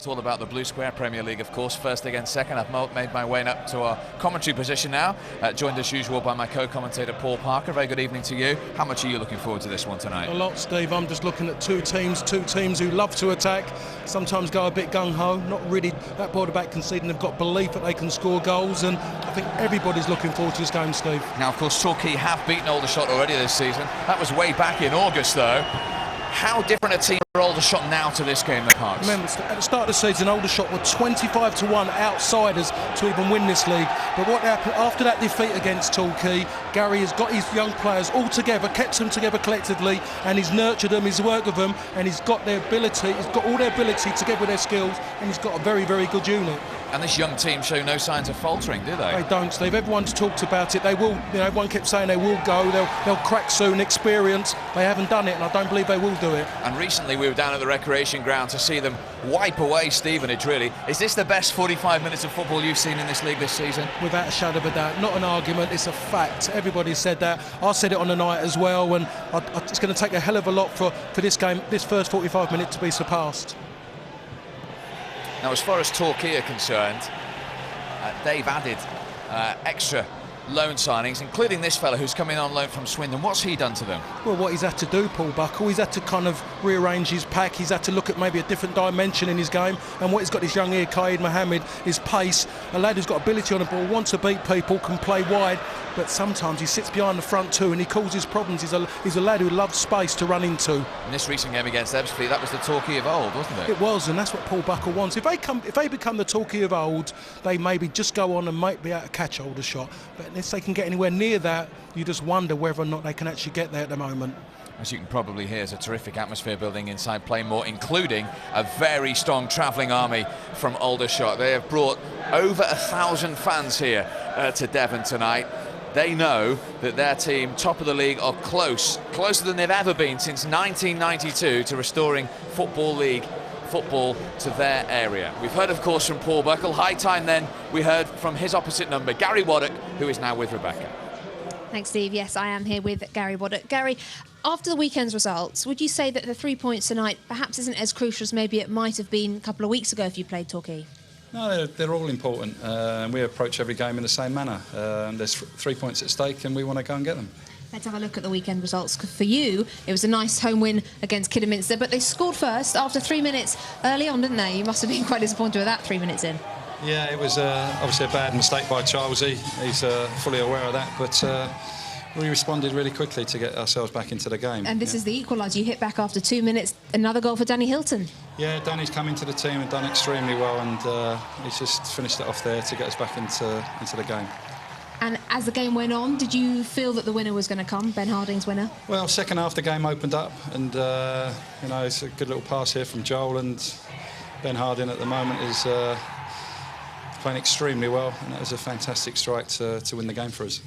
It's all about the Blue Square Premier League, of course. First against second. I've made my way up to our commentary position now, joined as usual by my co-commentator Paul Parker. Very good evening to you. How much are you looking forward to this one tonight? A lot, Steve. I'm just looking at two teams who love to attack, sometimes go a bit gung-ho, not really that bothered about conceding. They've got belief that they can score goals, and I think everybody's looking forward to this game, Steve. Now, of course, Torquay have beaten Aldershot already this season. That was way back in August, though. How different a team are Aldershot now to this game, the Parks? Remember, at the start of the season, Aldershot were 25-1 outsiders to even win this league. But what happened after that defeat against Torquay, Gary has got his young players all together, kept them together collectively, and he's nurtured them, he's worked with them, and he's got their ability, he's got all their ability together with their skills, and he's got a very, very good unit. And this young team show no signs of faltering, do they? They don't, Steve. Everyone's talked about it. They will, everyone kept saying they will go, they'll crack soon, experience. They haven't done it, and I don't believe they will do it. And recently we were down at the recreation ground to see them wipe away Stevenage, really. Is this the best 45 minutes of football you've seen in this league this season? Without a shadow of a doubt. Not an argument, it's a fact. Everybody said that. I said it on the night as well, and it's going to take a hell of a lot for this game, this first 45 minutes to be surpassed. Now, as far as Torquay are concerned, they've added extra loan signings, including this fella who's coming on loan from Swindon. What's he done to them? Well, what he's had to do, Paul Buckle, he's had to kind of rearrange his pack. He's had to look at maybe a different dimension in his game. And what he's got this young here, Qaid Mohammed, is pace. A lad who's got ability on the ball, wants to beat people, can play wide, but sometimes he sits behind the front too and he causes problems. He's a lad who loves space to run into. In this recent game against Ebbsfleet, that was the Torquay of old, wasn't it? It was, and that's what Paul Buckle wants. If they become the Torquay of old, they maybe just go on and might be able to catch Aldershot. But if they can get anywhere near that, you just wonder whether or not they can actually get there at the moment. As you can probably hear, there's a terrific atmosphere building inside Plainmoor, including a very strong travelling army from Aldershot. They have brought over 1,000 fans here to Devon tonight. They know that their team, top of the league, are closer than they've ever been since 1992 to restoring Football League football to their area. We've heard, of course, from Paul Buckle. High time then we heard from his opposite number, Gary Waddock, who is now with Rebecca. Thanks, Steve. Yes, I am here with Gary Waddock. Gary, after the weekend's results, would you say that the 3 points tonight perhaps isn't as crucial as maybe it might have been a couple of weeks ago if you played Torquay? No, they're all important. We approach every game in the same manner. There's 3 points at stake and we want to go and get them. Let's have a look at the weekend results. For you, it was a nice home win against Kidderminster, but they scored first after 3 minutes early on, didn't they? You must have been quite disappointed with that 3 minutes in. Yeah, it was obviously a bad mistake by Charlesy. He's fully aware of that, but we responded really quickly to get ourselves back into the game. And this is the equaliser. You hit back after 2 minutes. Another goal for Danny Hilton. Yeah, Danny's come into the team and done extremely well, and he's just finished it off there to get us back into the game. And as the game went on, did you feel that the winner was going to come, Ben Harding's winner? Well, second half the game opened up, and it's a good little pass here from Joel, and Ben Harding at the moment is playing extremely well, and that was a fantastic strike to win the game for us.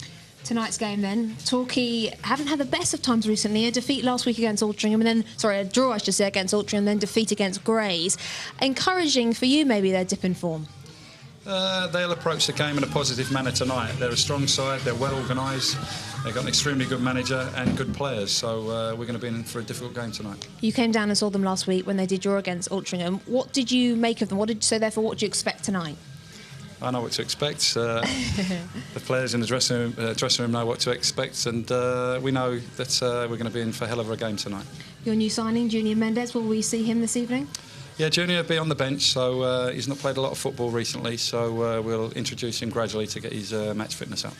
Tonight's game then, Torquay haven't had the best of times recently. A defeat last week against Altrincham, and then, sorry, a draw I should say against Altrincham, and then defeat against Grays. Encouraging for you maybe their dip in form? They'll approach the game in a positive manner tonight. They're a strong side, they're well organised, they've got an extremely good manager and good players, so we're going to be in for a difficult game tonight. You came down and saw them last week when they did draw against Altrincham. What did you make of them? Therefore, what do you expect tonight? I know what to expect. The players in the dressing room know what to expect, and we know that we're going to be in for a hell of a game tonight. Your new signing, Junior Mendes, will we see him this evening? Yeah, Junior will be on the bench, so he's not played a lot of football recently, so we'll introduce him gradually to get his match fitness up.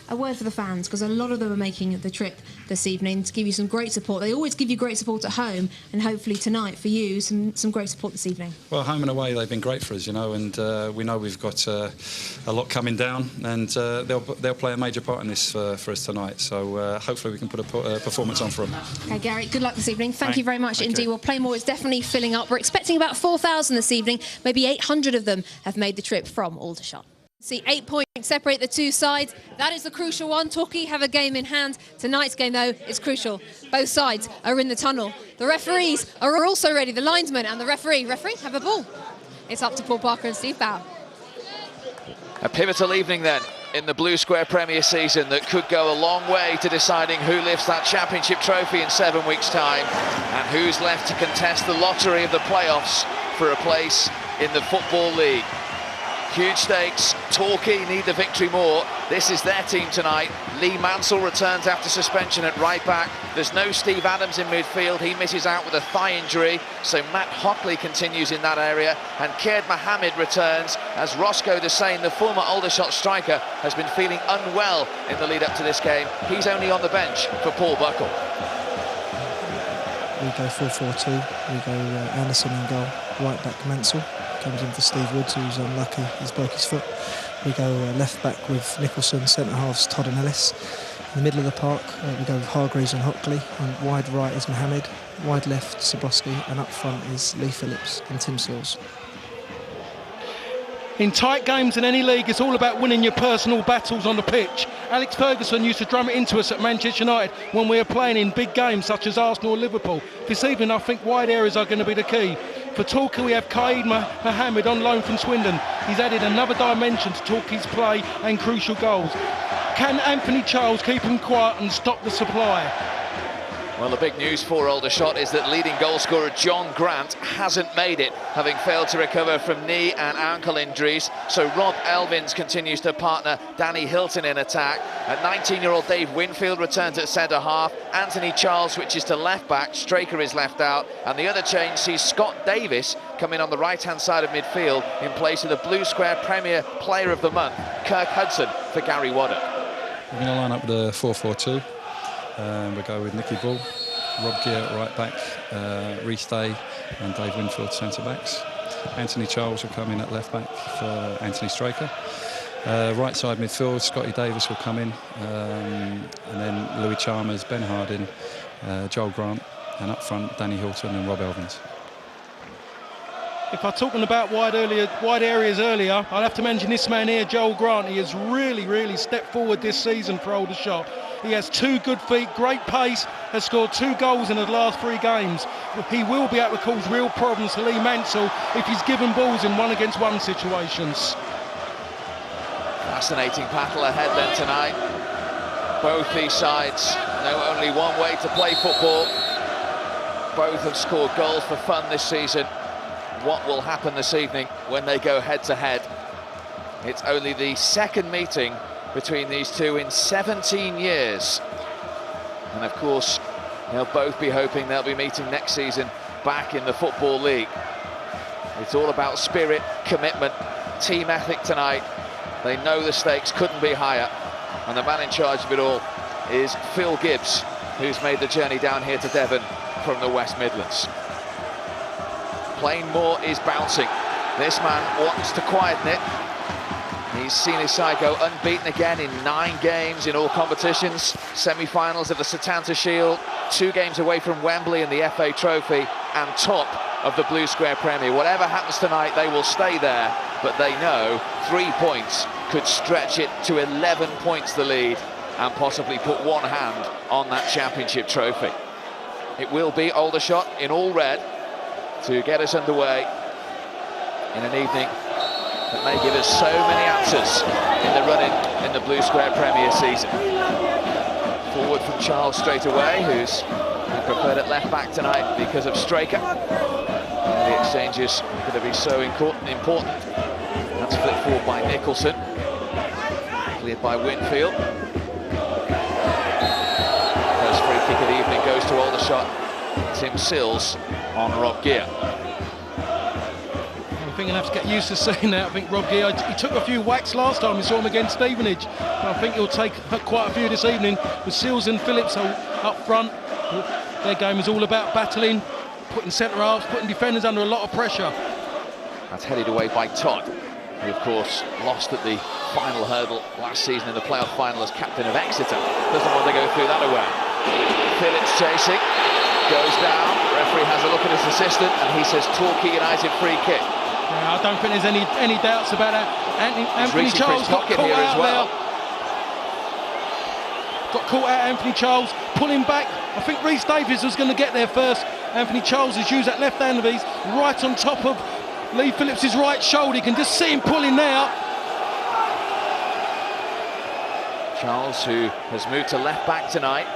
A word for the fans, because a lot of them are making the trip this evening to give you some great support. They always give you great support at home, and hopefully tonight for you some great support this evening. Well, home and away they've been great for us, and we know we've got a lot coming down, and they'll play a major part in this for us tonight. So hopefully we can put a performance on for them. Okay, Gary, good luck this evening. Thank you very much indeed. Well, Plainmoor is definitely filling up. We're expecting about 4,000 this evening. Maybe 800 of them have made the trip from Aldershot. See, 8 points separate the two sides. That is the crucial one. Torquay have a game in hand. Tonight's game, though, is crucial. Both sides are in the tunnel. The referees are also ready. The linesman and the referee. Referee, have a ball. It's up to Paul Parker and Steve Bow. A pivotal evening then in the Blue Square Premier season that could go a long way to deciding who lifts that championship trophy in 7 weeks' time and who's left to contest the lottery of the playoffs for a place in the Football League. Huge stakes. Torquay need the victory more. This is their team tonight. Lee Mansell returns after suspension at right back. There's no Steve Adams in midfield. He misses out with a thigh injury. So Matt Hockley continues in that area. And Kieran Mohammed returns as Roscoe Desane, the former Aldershot striker, has been feeling unwell in the lead up to this game. He's only on the bench for Paul Buckle. We go 4-4-2. We go Anderson in goal. Right back Mansell. Comes in for Steve Woods, who's unlucky, he's broke his foot. We go left back with Nicholson, centre halves Todd and Ellis. In the middle of the park, we go with Hargreaves and Hockley, and wide right is Mohammed, wide left Soboski, and up front is Lee Phillips and Tim Sills. In tight games in any league, it's all about winning your personal battles on the pitch. Alex Ferguson used to drum it into us at Manchester United when we were playing in big games such as Arsenal or Liverpool. This evening, I think wide areas are going to be the key. For Torquay, we have Qaid Mohammed on loan from Swindon. He's added another dimension to Torquay's play and crucial goals. Can Anthony Charles keep him quiet and stop the supply? Well, the big news for Aldershot is that leading goalscorer John Grant hasn't made it, having failed to recover from knee and ankle injuries. So Rob Elvins continues to partner Danny Hilton in attack. And 19-year-old Dave Winfield returns at centre-half. Anthony Charles switches to left-back. Straker is left out. And the other change sees Scott Davis come in on the right-hand side of midfield in place of the Blue Square Premier Player of the Month, Kirk Hudson, for Gary Wadder. We're going to line up with a 4-4-2. We'll go with Nicky Ball, Rob Gear at right back, Rhys Day and Dave Winfield centre backs. Anthony Charles will come in at left back for Anthony Straker. Right side midfield, Scotty Davis will come in, and then Louis Chalmers, Ben Harding, Joel Grant, and up front Danny Hilton and Rob Elvins. If I'm talking about wide areas earlier, I'll have to mention this man here, Joel Grant. He has really stepped forward this season for Aldershot. He has 2 good feet, great pace, has scored 2 goals in the last 3 games. He will be able to cause real problems to Lee Mansell if he's given balls in 1-against-1 situations. Fascinating battle ahead then tonight. Both these sides know only one way to play football. Both have scored goals for fun this season. What will happen this evening when they go head-to-head? It's only the second meeting between these two in 17 years. And of course, they'll both be hoping they'll be meeting next season back in the Football League. It's all about spirit, commitment, team ethic tonight. They know the stakes couldn't be higher. And the man in charge of it all is Phil Gibbs, who's made the journey down here to Devon from the West Midlands. Plainmoor is bouncing. This man wants to quieten it. He's seen his side go unbeaten again in 9 games in all competitions. Semi-finals of the Setanta Shield, 2 games away from Wembley in the FA Trophy, and top of the Blue Square Premier. Whatever happens tonight, they will stay there, but they know 3 points could stretch it to 11 points the lead and possibly put one hand on that championship trophy. It will be Aldershot in all red to get us underway in an evening that may give us so many answers in the run-in in the Blue Square Premier season. Forward from Charles straight away, who's preferred at left-back tonight because of Straker. And the exchanges are going to be so important. That's flipped forward by Nicholson. Cleared by Winfield. First free kick of the evening goes to Aldershot. Tim Sills on Rob Gear. I think I'll have to get used to seeing that. I think Rob Gear, he took a few whacks last time we saw him against Stevenage. And I think he'll take quite a few this evening with Sills and Phillips up front. Their game is all about battling, putting centre-halves, putting defenders under a lot of pressure. That's headed away by Todd, who of course lost at the final hurdle last season in the playoff final as captain of Exeter. Doesn't want to go through that away. Phillips chasing, goes down. Referee has a look at his assistant and he says Torquay United free kick. Yeah, I don't think there's any doubts about that. Anthony Charles got caught out there. Got caught out, Anthony Charles, pulling back. I think Rhys Davies was going to get there first. Anthony Charles has used that left hand of his right on top of Lee Phillips' right shoulder. You can just see him pulling now. Charles, who has moved to left back tonight,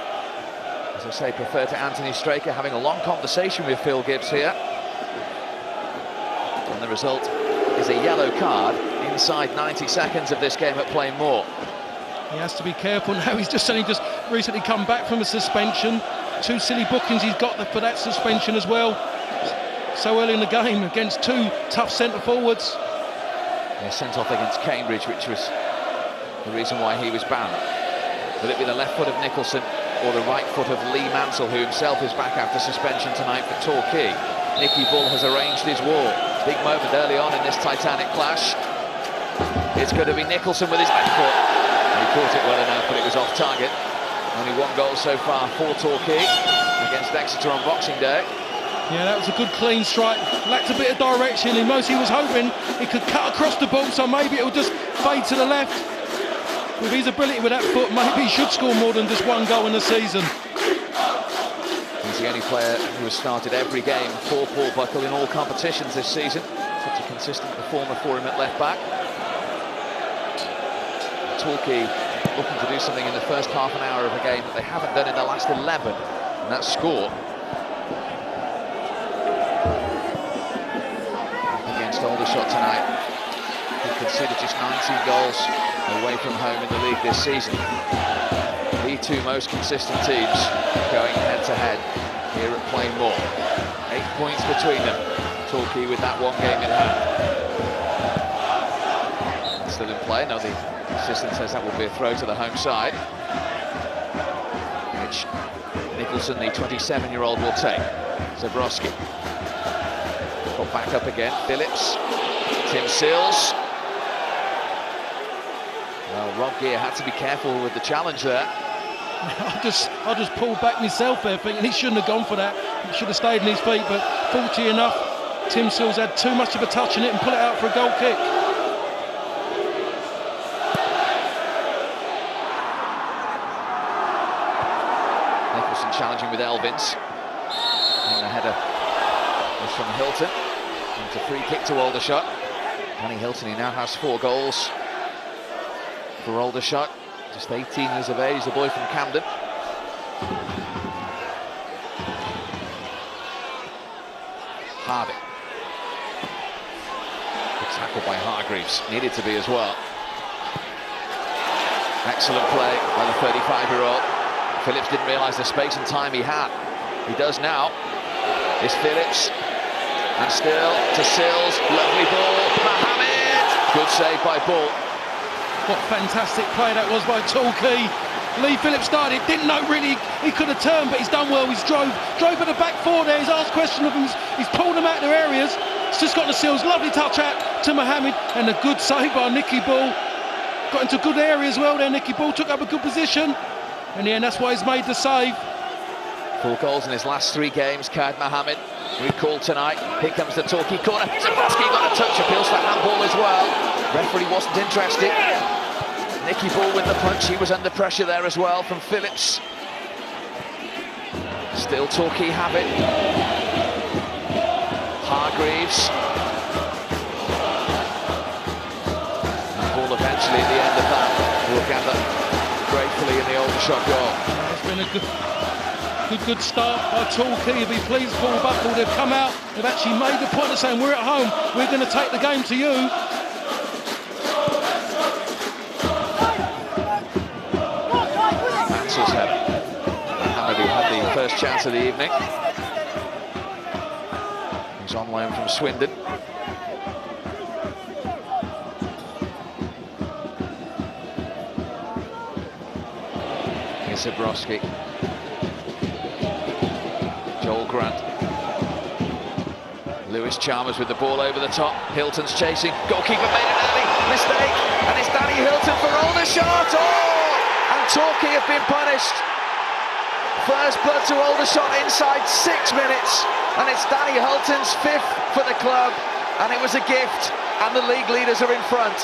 as I say, prefer to Anthony Straker, having a long conversation with Phil Gibbs here. And the result is a yellow card inside 90 seconds of this game at Plainmoor. He has to be careful now. He's just recently come back from a suspension. 2 silly bookings he's got for that suspension as well. So early in the game against 2 tough centre forwards. Yeah, sent off against Cambridge, which was the reason why he was banned. Will it be the left foot of Nicholson or the right foot of Lee Mansell, who himself is back after suspension tonight for Torquay? Nicky Bull has arranged his wall. Big moment early on in this titanic clash. It's going to be Nicholson with his left foot. He caught it well enough, but it was off target. Only 1 goal so far for Torquay against Exeter on Boxing Day. Yeah, that was a good clean strike. Lacked a bit of direction. He was hoping he could cut across the ball, so maybe it would just fade to the left. With his ability with that foot, maybe he should score more than just 1 goal in the season. He's the only player who has started every game for Paul Buckle in all competitions this season. Such a consistent performer for him at left back. Torquay looking to do something in the first half an hour of a game that they haven't done in the last 11, and that's score. Against Aldershot tonight, who conceded just 19 goals away from home in the league this season. The 2 most consistent teams going head-to-head here at Plainmoor. 8 points between them. Torquay with that 1 game in hand. Still in play. No, the assistant says that will be a throw to the home side, which Nicholson, the 27-year-old, will take. Zabrowski got back up again. Phillips, Tim Sills. Well, Rob Gear had to be careful with the challenge there. I just pulled back myself there, thinking he shouldn't have gone for that. He should have stayed on his feet, but fortunately enough, Tim Sills had too much of a touch in it and put it out for a goal kick. Nicholson challenging with Elvins. And the header was from Hilton. It's a free kick to Aldershot. Danny Hilton, he now has 4 goals for Aldershot. Just 18 years of age, the boy from Camden. Harvey. Good tackle by Hargreaves. Needed to be as well. Excellent play by the 35-year-old. Phillips didn't realise the space and time he had. He does now. It's Phillips. And still to Sills. Lovely ball. Mohammed. Good save by Bull. What fantastic play that was by Torquay. Lee Phillips started, didn't know really he could have turned, but he's done well. He's drove at the back 4 there. He's asked questions of him. He's pulled them out of their areas. It's just got the Sills. Lovely touch out to Mohammed, and a good save by Nicky Bull. Got into good area as well there. Nicky Bull took up a good position. In the end, that's why he's made the save. 4 goals in his last 3 games, Kaid Mohammed. Recalled tonight. Here comes the Torquay corner. Zabrowski got a touch, appeals for handball as well. Referee wasn't interested. Nicky Bull with the punch. He was under pressure there as well from Phillips. Still Torquay have it. Hargreaves. And Bull eventually at the end of that will gather gratefully in the Aldershot goal. It's been a good start by Torquay. You'll be pleased, Paul Buckle. They've come out, they've actually made the point of saying, we're at home, we're going to take the game to you. Mansell's header. Mohammed, who had the first chance of the evening. He's on loan from Swindon. Here's Zabrowski. Joel Grant. Lewis Chalmers with the ball over the top. Hilton's chasing. Goalkeeper made an early mistake. And it's Danny Hilton for Aldershot. Oh! And Torquay have been punished. First blood to Aldershot inside 6 minutes. And it's Danny Hilton's 5th for the club. And it was a gift. And the league leaders are in front.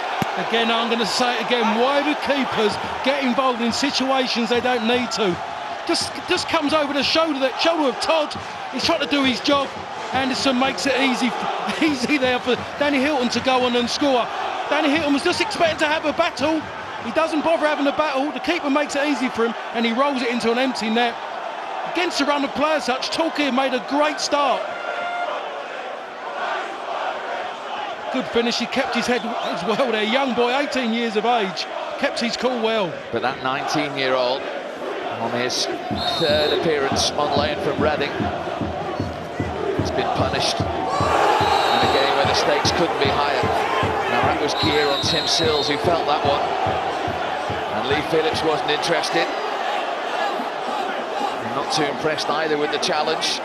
Again, I'm going to say it again. Why do keepers get involved in situations they don't need to? Just comes over the shoulder of Todd. He's trying to do his job. Anderson makes it easy there for Danny Hilton to go on and score. Danny Hilton was just expecting to have a battle. He doesn't bother having a battle. The keeper makes it easy for him, and he rolls it into an empty net. Against a run of players such, Torquay made a great start. good finish. He kept his head as well there. Young boy, 18 years of age, kept his cool well. But that 19-year-old, on his third appearance on loan from Reading, has been punished in a game where the stakes couldn't be higher. Now that was gear on Tim Sills who felt that one, and Lee Phillips wasn't interested. Not too impressed either with the challenge.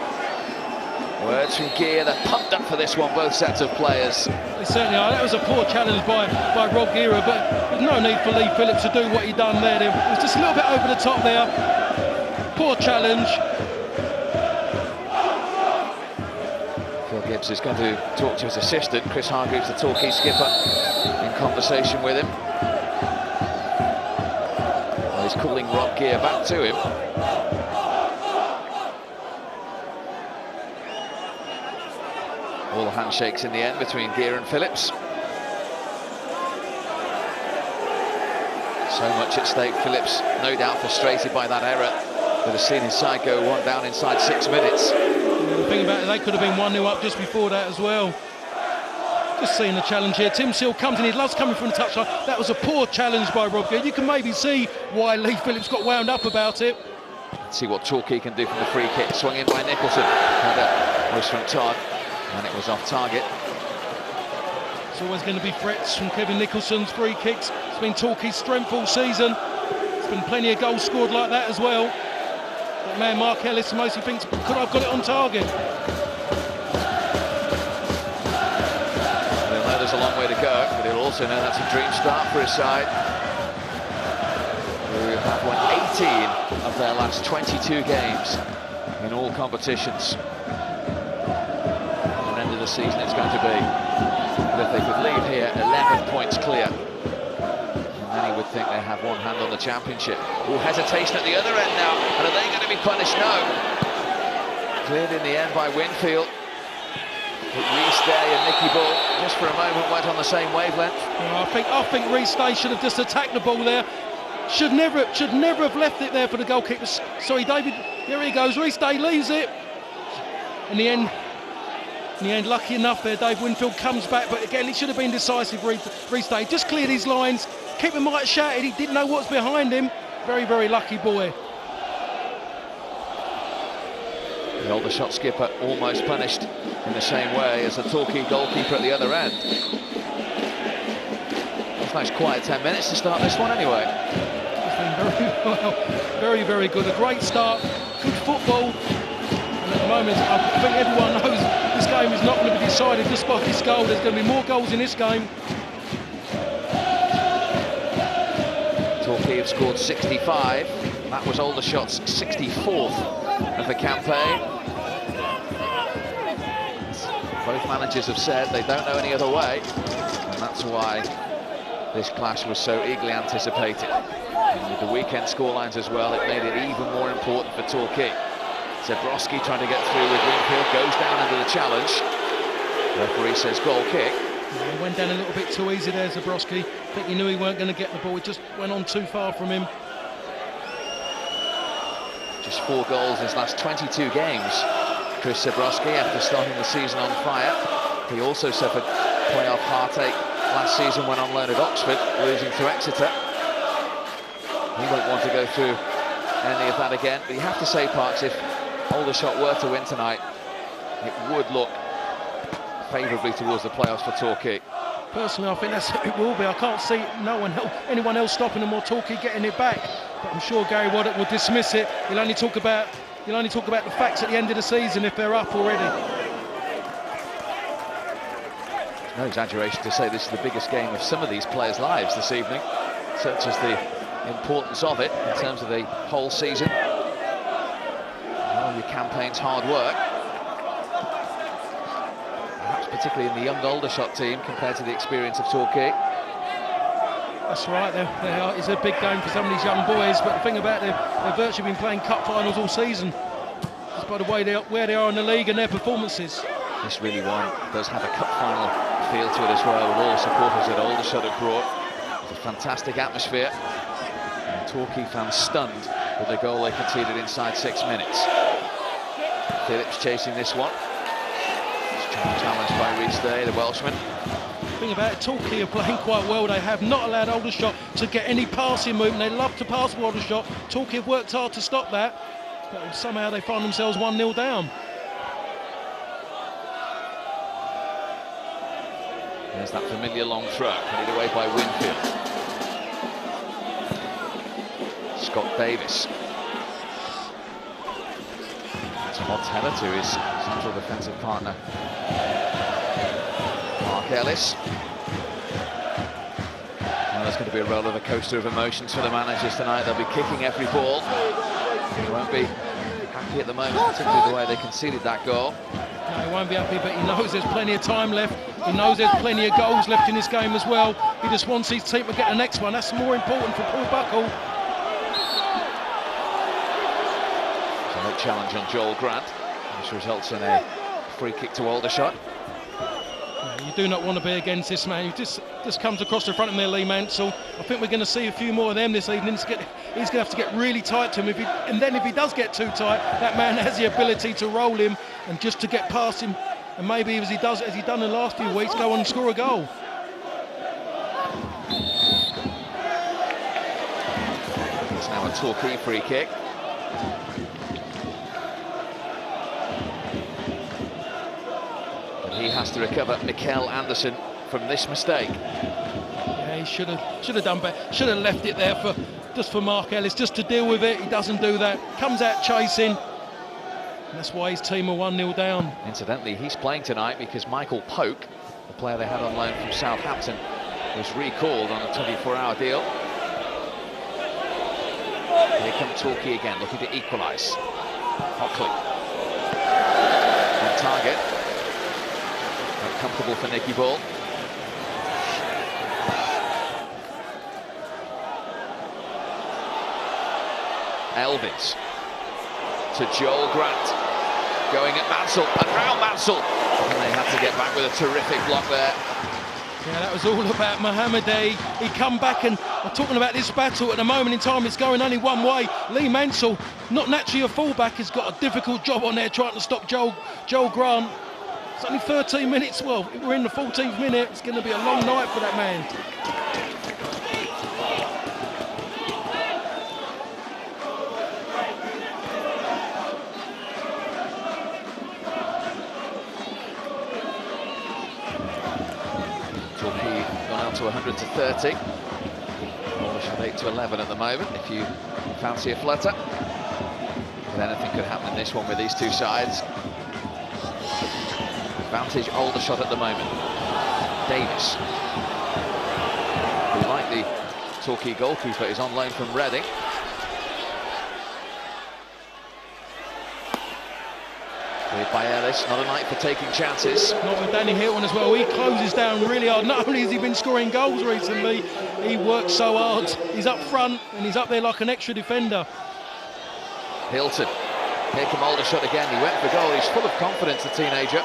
Words from Gear, they're pumped up for this one, both sets of players. They certainly are. That was a poor challenge by Rob Gear, but there's no need for Lee Phillips to do what he done there. It was just a little bit over the top there. Poor challenge. Phil Gibbs is going to talk to his assistant, Chris Hargreaves, the Torquay skipper, in conversation with him. Well, he's calling Rob Gear back to him. All handshakes in the end between Gear and Phillips. So much at stake. Phillips, no doubt frustrated by that error, but has seen his side go one down inside 6 minutes. The thing about it, they could have been 1-0 up just before that as well. Just seeing the challenge here. Tim Seal comes in, he loves coming from the touchline. That was a poor challenge by Rob Gear. You can maybe see why Lee Phillips got wound up about it. Let's see what Torquay can do from the free kick. Swung in by Nicholson. Header was from Todd, and it was off target. It's always going to be threats from Kevin Nicholson's free kicks. It's been Torquay's strength all season. There's been plenty of goals scored like that as well. That man Mark Ellis mostly thinks, could I have got it on target? He'll know there's a long way to go, but he'll also know that's a dream start for his side, who have won 18 of their last 22 games in all competitions. The season it's going to be, but if they could leave here 11 points clear, then he would think they have one hand on the championship. Oh, hesitation at the other end now, and are they going to be punished? No. Cleared in the end by Winfield. But Reece Day and Nicky Bull just for a moment went on the same wavelength. I think Reece Day should have just attacked the ball there. Should never have left it there for the goal kick. Sorry, David. There he goes. Reece Day leaves it. In the end, lucky enough there, Dave Winfield comes back, but again, it should have been decisive. Reece Day just cleared his lines. Keeper might have shouted, he didn't know what's behind him. Very, very lucky boy. The Aldershot skipper almost punished in the same way as the Torquay goalkeeper at the other end. It's a nice quiet 10 minutes to start this one anyway. It's been very well, very, very good. A great start, good football. And at the moment, I think everyone knows this game is not going to be decided just by this goal. There's going to be more goals in this game. Torquay have scored 65. That was Aldershot's 64th of the campaign. Both managers have said they don't know any other way, and that's why this clash was so eagerly anticipated. And with the weekend scorelines as well, it made it even more important for Torquay. Zabrowski trying to get through with Winfield, goes down under the challenge. Referee says goal kick. He went down a little bit too easy there, Zabrowski. I think he knew he weren't going to get the ball, it just went on too far from him. Just 4 goals in his last 22 games. Chris Zabrowski, after starting the season on fire. He also suffered playoff heartache last season when on loan at Oxford, losing to Exeter. He won't want to go through any of that again, but you have to say, Parks, if Aldershot were to win tonight, it would look favourably towards the playoffs for Torquay. Personally, I think it will be. I can't see anyone else stopping them or Torquay getting it back. But I'm sure Gary Waddock will dismiss it. He'll only talk about the facts at the end of the season if they're up already. No exaggeration to say this is the biggest game of some of these players' lives this evening, such as the importance of it in terms of the whole season. All your campaign's hard work, perhaps particularly in the young Aldershot team compared to the experience of Torquay. That's right, it's a big game for some of these young boys, but the thing about it, they've virtually been playing cup finals all season, just by the way where they are in the league and their performances. This really does have a cup final feel to it as well, with all the supporters that Aldershot have brought. It's a fantastic atmosphere. And Torquay fans stunned with the goal they conceded inside 6 minutes. Phillips chasing this one. Strong challenge by Reece Day, the Welshman. thing about it, Torquay are playing quite well. They have not allowed Aldershot to get any passing movement. They love to pass for Aldershot. Torquay have worked hard to stop that, but somehow they find themselves 1-0 down. There's that familiar long throw, put it away by Winfield. Scott Davis. Todd Teller to his central defensive partner, Mark Ellis. Well, there's going to be a roller coaster of emotions for the managers tonight. They'll be kicking every ball. They won't be happy at the moment, particularly the way they conceded that goal. No, he won't be happy, but he knows there's plenty of time left. He knows there's plenty of goals left in this game as well. He just wants his team to get the next one. That's more important for Paul Buckle. So no challenge on Joel Grant, which results in a free kick to Aldershot. Yeah, you do not want to be against this man. He just comes across the front of there, Lee Mansell. I think we're going to see a few more of them this evening. He's going to have to get really tight to him. And then if he does get too tight, that man has the ability to roll him and just to get past him. And maybe as he done in the last few weeks, go on and score a goal. It's now a Torquay free kick. But he has to recover Mikael Anderson from this mistake. Yeah, he should have done better. Should have left it there for Mark Ellis, just to deal with it. He doesn't do that. Comes out chasing. And that's why his team are 1-0 down. Incidentally, he's playing tonight because Michael Polk, the player they had on loan from Southampton, was recalled on a 24-hour deal. Here come Torquay again, looking to equalise. Hockley on target. Uncomfortable for Nicky Ball. Elvis to Joel Grant, going at Mansell and round Mansell, and they had to get back with a terrific block there. Yeah, that was all about Mohamedi. He come back, and I'm talking about this battle at the moment in time. It's going only one way. Lee Mansell, not naturally a fullback, has got a difficult job on there trying to stop Joel Grant. It's only 13 minutes. Well, we're in the 14th minute. It's going to be a long night for that man. Torquay gone out to 100-30. Aldershot 8-11 at the moment, if you fancy a flutter. But anything could happen in this one with these two sides. Advantage Aldershot at the moment. Davis, who, like the Torquay goalkeeper, is on loan from Reading. Played by Ellis, not a night for taking chances. Not with Danny Hilton as well. He closes down really hard. Not only has he been scoring goals recently, he works so hard. He's up front and he's up there like an extra defender. Hilton, here come Aldershot again. He went for goal. He's full of confidence, the teenager.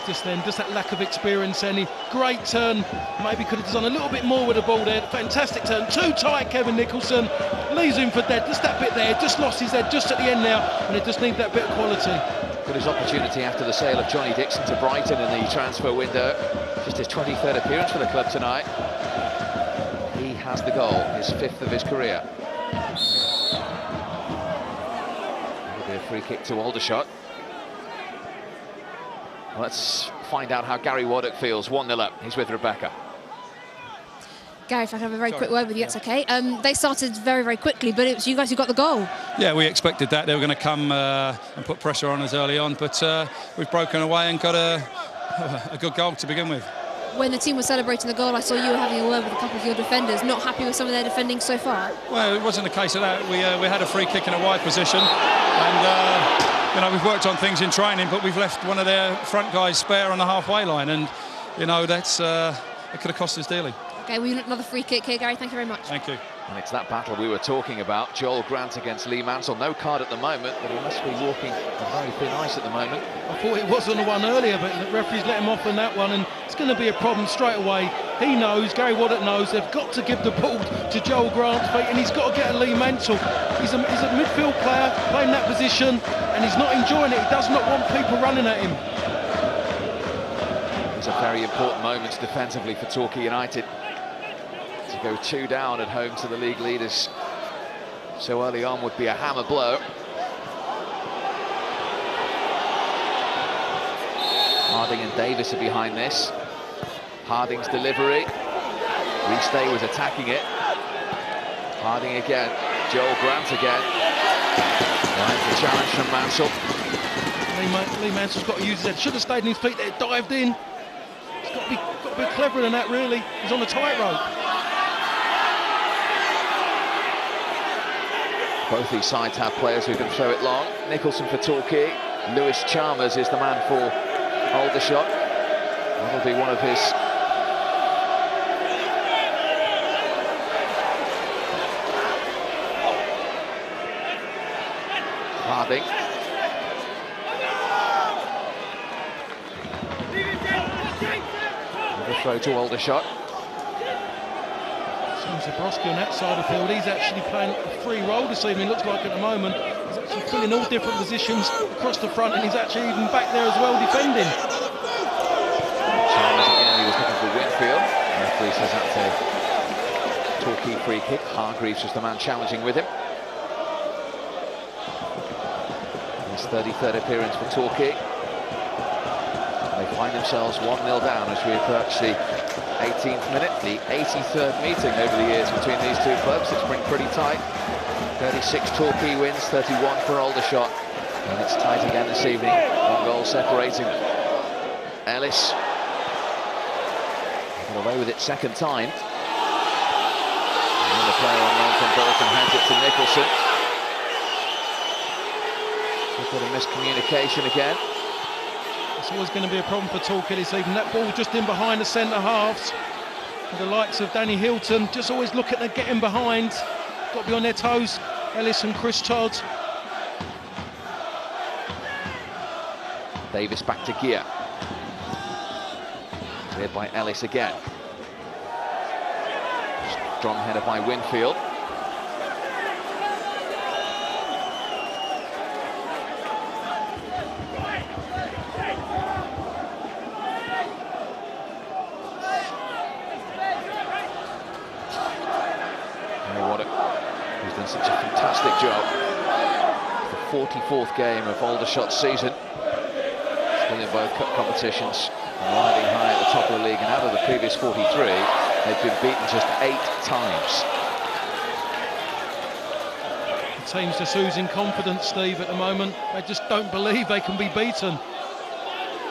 Just that lack of experience, and great turn. Maybe could have done a little bit more with the ball there. Fantastic turn. Too tight, Kevin Nicholson. Leaves him for dead. Just that bit there. Just lost his head just at the end now, and it just needs that bit of quality. Got his opportunity after the sale of Johnny Dixon to Brighton in the transfer window. Just his 23rd appearance for the club tonight. He has the goal, his 5th of his career. It'll be a free kick to Aldershot. Let's find out how Gary Waddock feels. 1-0 up. He's with Rebecca. Gary, if I can have a very quick word with you, that's okay. They started very, very quickly, but it was you guys who got the goal. Yeah, we expected that. They were going to come and put pressure on us early on, but we've broken away and got a good goal to begin with. When the team was celebrating the goal, I saw you were having a word with a couple of your defenders. Not happy with some of their defending so far? Well, it wasn't a case of that. We had a free kick in a wide position, and you know, we've worked on things in training, but we've left one of their front guys spare on the halfway line, and you know that's it could have cost us dearly. Okay, we another free kick here, Gary. Thank you very much. Thank you. And it's that battle we were talking about. Joel Grant against Lee Mansell. No card at the moment, but he must be walking on very thin ice at the moment. I thought it was on the one earlier, but the referee's let him off on that one, and it's going to be a problem straight away. He knows, Gary Waddock knows, they've got to give the ball to Joel Grant's feet, and he's got to get a Lee Mansell. He's a midfield player playing that position, and he's not enjoying it. He does not want people running at him. He's These are very important moments defensively for Torquay United. To go 2 down at home to the league leaders so early on would be a hammer blow. Harding and Davis are behind this. Harding's delivery. Restay was attacking it. Harding again. Joel Grant again. Right, the challenge from Mansell. Lee Mansell's got to use his head. Should have stayed on his feet there, dived in. He's got to be cleverer than that, really. He's on a tightrope. Both these sides have players who can throw it long. Nicholson for Torquay. Lewis Chalmers is the man for Aldershot. That'll be one of his Harding. The throw to Aldershot. Zabrowski on that side of the field, he's actually playing a free role this evening, looks like at the moment. He's actually filling all different positions across the front, and he's actually even back there as well defending. Chalmers again, he was looking for Winfield. The referee says that's a Torquay free kick. Hargreaves was the man challenging with him. His 33rd appearance for Torquay. They find themselves 1-0 down as we approach the 18th minute, the 83rd meeting over the years between these two clubs. It's been pretty tight. 36 Torquay wins, 31 for Aldershot. And it's tight again this evening. 1 goal separating. Ellis got away with it second time. And the player on loan from Bolton hands it to Nicholson. We've got a miscommunication again. It's always going to be a problem for Torquay this evening. That ball just in behind the centre halves. The likes of Danny Hilton just always looking to get in behind. Got to be on their toes. Ellis and Chris Todd. Davis back to Gear. Cleared by Ellis again. Strong header by Winfield. Who's done such a fantastic job. The 44th game of Aldershot's season. Still in both cup competitions and riding high at the top of the league, and out of the previous 43 they've been beaten just 8 times. The team's just oozing confidence, Steve, at the moment. They just don't believe they can be beaten.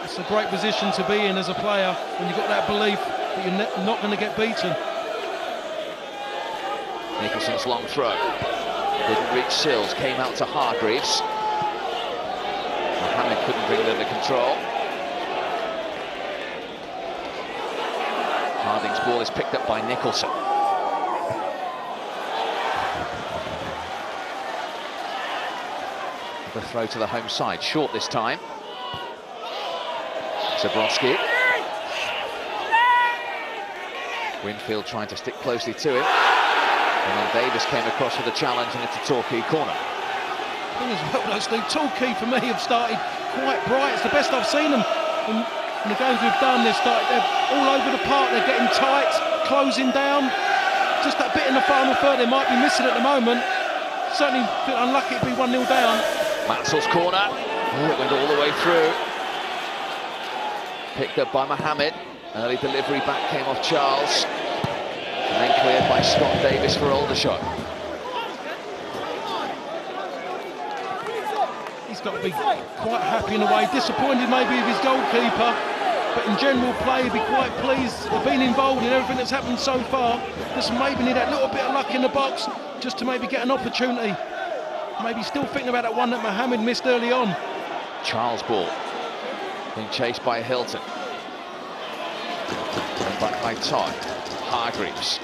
It's a great position to be in as a player when you've got that belief that you're not going to get beaten. Nicholson's long throw. Didn't reach Sills, came out to Hargreaves. Mohammed couldn't bring it under control. Harding's ball is picked up by Nicholson. The throw to the home side, short this time. Zabrowski. Winfield trying to stick closely to him. And then Davis came across with a challenge, and it's a Torquay corner. Thing as well, though, Steve, Torquay for me have started quite bright. It's the best I've seen them in the games we've done. They're all over the park. They're getting tight, closing down. Just that bit in the final third they might be missing at the moment. Certainly feel unlucky to be 1-0 down. Mansell's corner. Oh, it went all the way through. Picked up by Mohammed. Early delivery back came off Charles. And then cleared by Scott Davis for Aldershot. He's got to be quite happy in a way, disappointed maybe with his goalkeeper, but in general play he'd be quite pleased of being involved in everything that's happened so far. Just maybe need that little bit of luck in the box just to maybe get an opportunity. Maybe still thinking about that one that Mohammed missed early on. Charles' ball being chased by Hilton. And back by Todd. Hargreaves.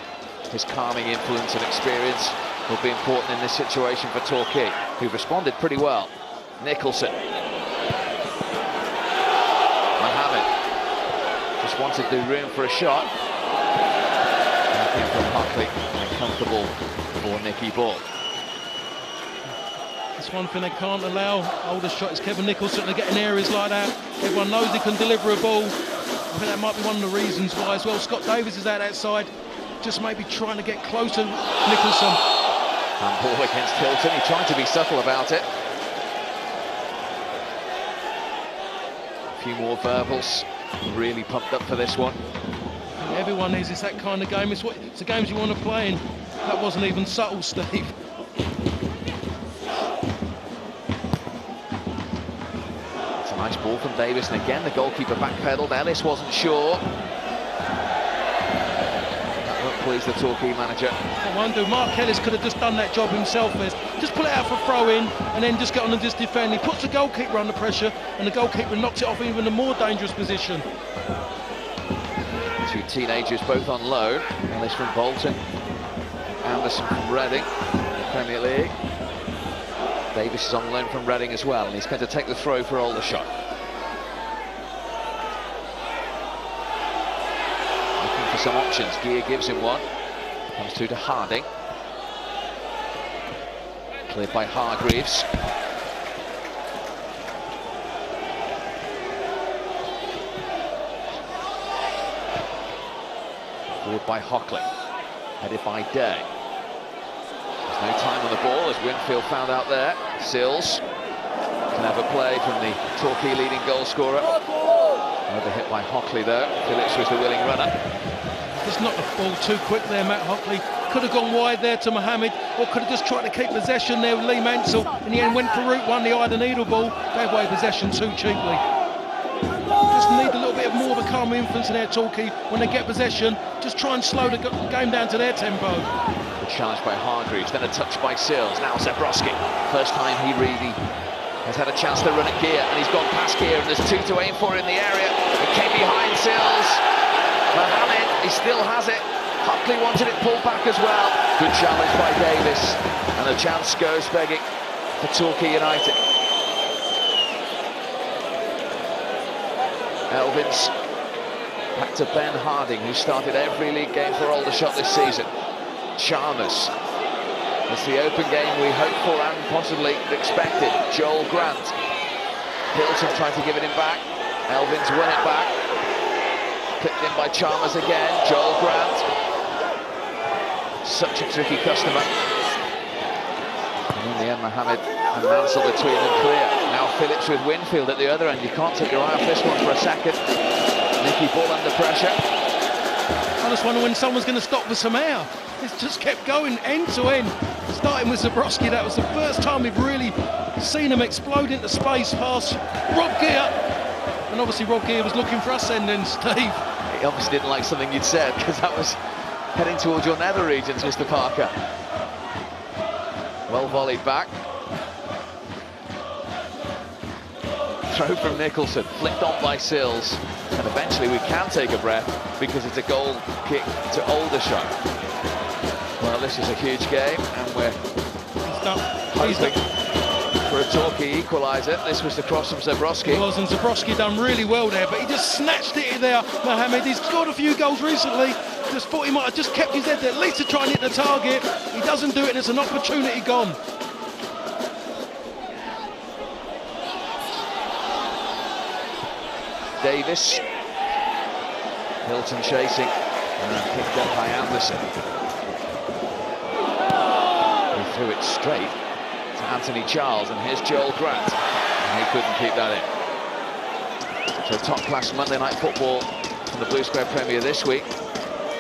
His calming influence and experience will be important in this situation for Torquay, who've responded pretty well. Nicholson. Mohammed just wanted the room for a shot. Nothing from Buckley, and comfortable for Nicky Ball. That's one thing they can't allow Aldershot is Kevin Nicholson to get in areas like that. Everyone knows he can deliver a ball. I think that might be one of the reasons why as well. Scott Davis is out outside, just maybe trying to get close to Nicholson. And ball against Hilton, he tried to be subtle about it. A few more verbals, really pumped up for this one. Everyone is, it's that kind of game, it's the games you want to play in. That wasn't even subtle, Steve. It's a nice ball from Davis, and again the goalkeeper backpedaled. Ellis wasn't sure. That won't please the Torquay manager. I wonder, Mark Ellis could have just done that job himself. Just pull it out for throw-in and then just get on and just defend. He puts the goalkeeper under pressure and the goalkeeper knocks it off even a more dangerous position. Two teenagers both on loan. Ellis from Bolton, Anderson from Reading in the Premier League. Davis is on loan from Reading as well, and he's going to take the throw for Aldershot. Looking for some options. Gear gives him one. Comes through to Harding. Cleared by Hargreaves. Forward by Hockley. Headed by Day. There's no time on the ball as Winfield found out there. Sills. Clever play from the Torquay leading goal scorer. Another hit by Hockley though. Phillips was the willing runner. Just knocked the ball too quick there, Matt Hockley. Could have gone wide there to Mohammed, or could have just tried to keep possession there with Lee Mansell. In the end, went for route one, the eye the needle ball, gave away possession too cheaply. Just need a little bit of more of a calm influence in their Torquay when they get possession. Just try and slow the game down to their tempo. Good challenge by Hargreaves, then a touch by Sills. Now Zabrowski. First time he really has had a chance to run at Gear, and he's gone past Gear, and there's two to aim for in the area. It came behind Sills. Mohammed, he still has it. Hockley wanted it pulled back as well. Good challenge by Davis, and the chance goes begging for Torquay United. Elvins back to Ben Harding, who started every league game for Aldershot this season. Chalmers. It's the open game we hoped for and possibly expected. Joel Grant. Hilton tried to give it him back. Elvins won it back. Clipped in by Chalmers again. Joel Grant. Such a tricky customer. And in the end, Mohammed and Mansell between them clear. Now Phillips with Winfield at the other end. You can't take your eye off this one for a second. Nicky Bull under pressure. I just wonder when someone's going to stop for some air. It's just kept going end to end. Starting with Zabrowski, that was the first time we've really seen him explode into space past Rob Gear. And obviously Rob Gear was looking for us ending, Steve. He obviously didn't like something you'd said, because that was heading towards your nether regions, Mr. Parker. Well volleyed back. Throw from Nicholson, flicked on by Sills. And eventually we can take a breath because it's a goal kick to Aldershot. Well, this is a huge game, and we're hoping for a Torquay equaliser. This was the cross from Zabrowski. It was, and Zabrowski done really well there, but he just snatched it in there, Mohammed. He's scored a few goals recently. Just thought he might have just kept his head there, at least to try and hit the target. He doesn't do it, and it's an opportunity gone. Davis. Hilton chasing, and picked up by Anderson. He threw it straight to Anthony Charles, and here's Joel Grant, and he couldn't keep that in. So top-class Monday night football from the Blue Square Premier this week,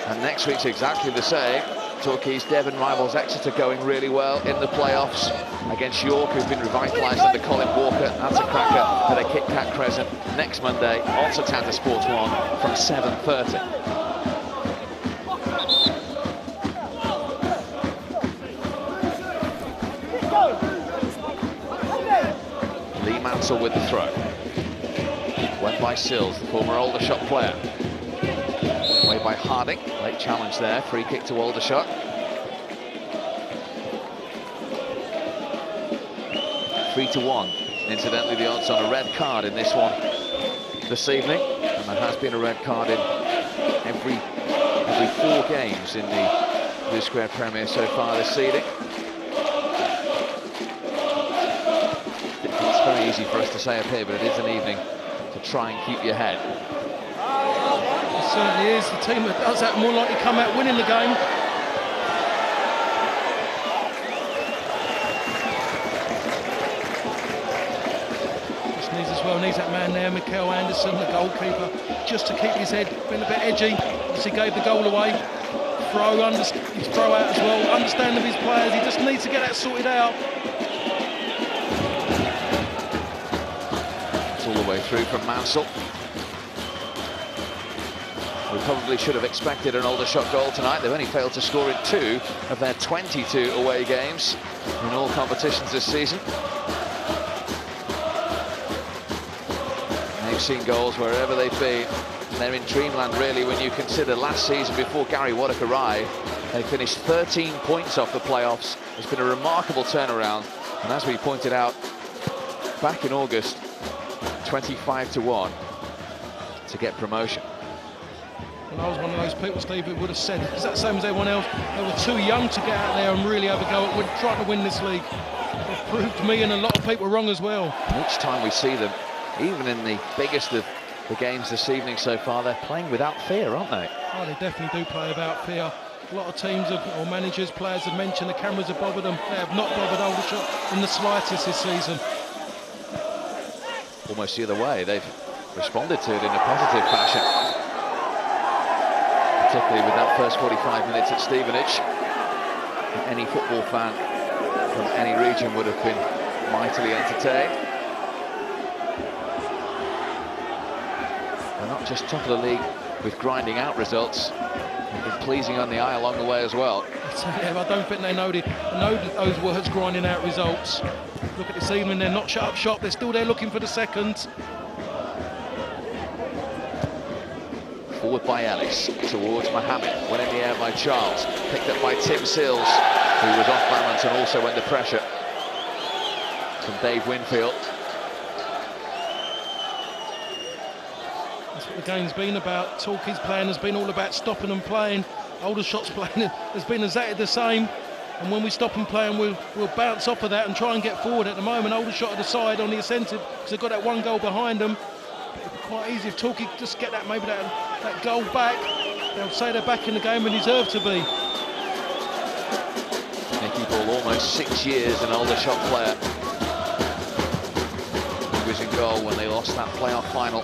and next week's exactly the same. Torquay's Devon rivals Exeter going really well in the playoffs against York, who've been revitalised under Colin Walker. That's a cracker at a Kit Kat Crescent next Monday on Satanta Sports 1 from 7:30. Lee Mansell with the throw. Went by Sills, the former Aldershot player. Away by Harding, late challenge there, free kick to Aldershot. Three to 1. Incidentally, the odds on a red card in this one this evening, and there has been a red card in every 4 games in the Blue Square Premier so far this season. It's very easy for us to say up here, but it is an evening to try and keep your head. It certainly is. The team that does that more likely come out winning the game. Just needs that man there, Mikel Anderson, the goalkeeper, just to keep his head, been a bit edgy, as he gave the goal away. His throw out as well, understand of his players, he just needs to get that sorted out. It's all the way through from Mansell. We probably should have expected an Aldershot goal tonight. They've only failed to score in 2 of their 22 away games in all competitions this season. They've seen goals wherever they've been. And they're in dreamland, really, when you consider last season, before Gary Waddock arrived, they finished 13 points off the playoffs. It's been a remarkable turnaround. And as we pointed out back in August, 25-1 to get promotion. And I was one of those people, Steve, who would have said, is that the same as everyone else? They were too young to get out there and really have a go at trying to win this league. They've proved me and a lot of people wrong as well. Each time we see them, even in the biggest of the games this evening so far, they're playing without fear, aren't they? Oh, they definitely do play without fear. A lot of teams or managers, players have mentioned the cameras have bothered them. They have not bothered Aldershot in the slightest this season. Almost the other way, they've responded to it in a positive fashion. Particularly with that first 45 minutes at Stevenage. Any football fan from any region would have been mightily entertained. They're not just top of the league with grinding out results, they've been pleasing on the eye along the way as well. Yeah, I don't think they know those words, grinding out results. Look at this evening, they're not shut up shop, they're still there looking for the second. Forward by Ellis, towards Mohammed, went in the air by Charles, picked up by Tim Sills, who was off balance and also under pressure from Dave Winfield. That's what the game's been about. Torquay's plan has been all about stopping and playing. Aldershot's plan has been exactly the same. And when we stop and play, and we'll bounce off of that and try and get forward. At the moment, Aldershot at the side on the offensive because they've got that one goal behind them. It'd be quite easy if Torquay just get that that goal back. They'll say they're back in the game and deserve to be. Nicky Ball, almost 6 years an Aldershot player. He was in goal when they lost that playoff final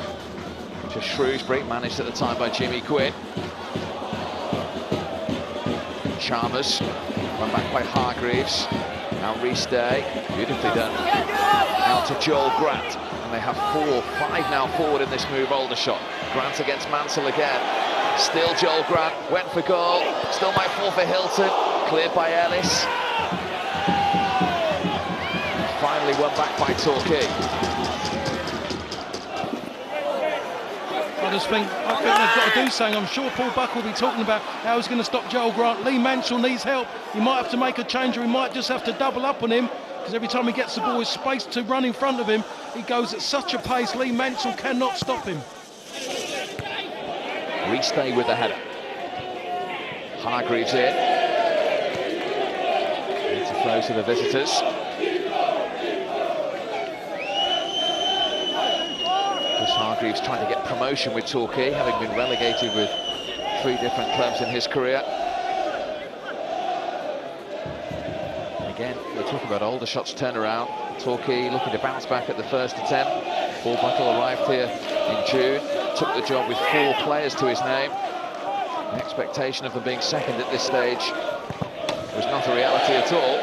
to Shrewsbury, managed at the time by Jimmy Quinn. Chalmers, run back by Hargreaves. Now Rhys Day, beautifully done. Out to Joel Grant, and they have 4-5 now forward in this move, Aldershot. Grant against Mansell again. Still Joel Grant, went for goal. Still might fall for Hilton. Cleared by Ellis. Finally won back by Torquay. I think they've got to do something. I'm sure Paul Buck will be talking about how he's going to stop Joel Grant. Lee Mansell needs help. He might have to make a change, or he might just have to double up on him, because every time he gets the ball, there's space to run in front of him. He goes at such a pace, Lee Mansell cannot stop him. Rhys Day with the header. Hargreaves in. It's a throw to the visitors. Hargreaves trying to get promotion with Torquay, having been relegated with 3 different clubs in his career. Again, we're talking about Aldershot's turnaround. Torquay looking to bounce back at the first attempt. Paul Buckle arrived here in June, took the job with 4 players to his name. The expectation of them being second at this stage was not a reality at all.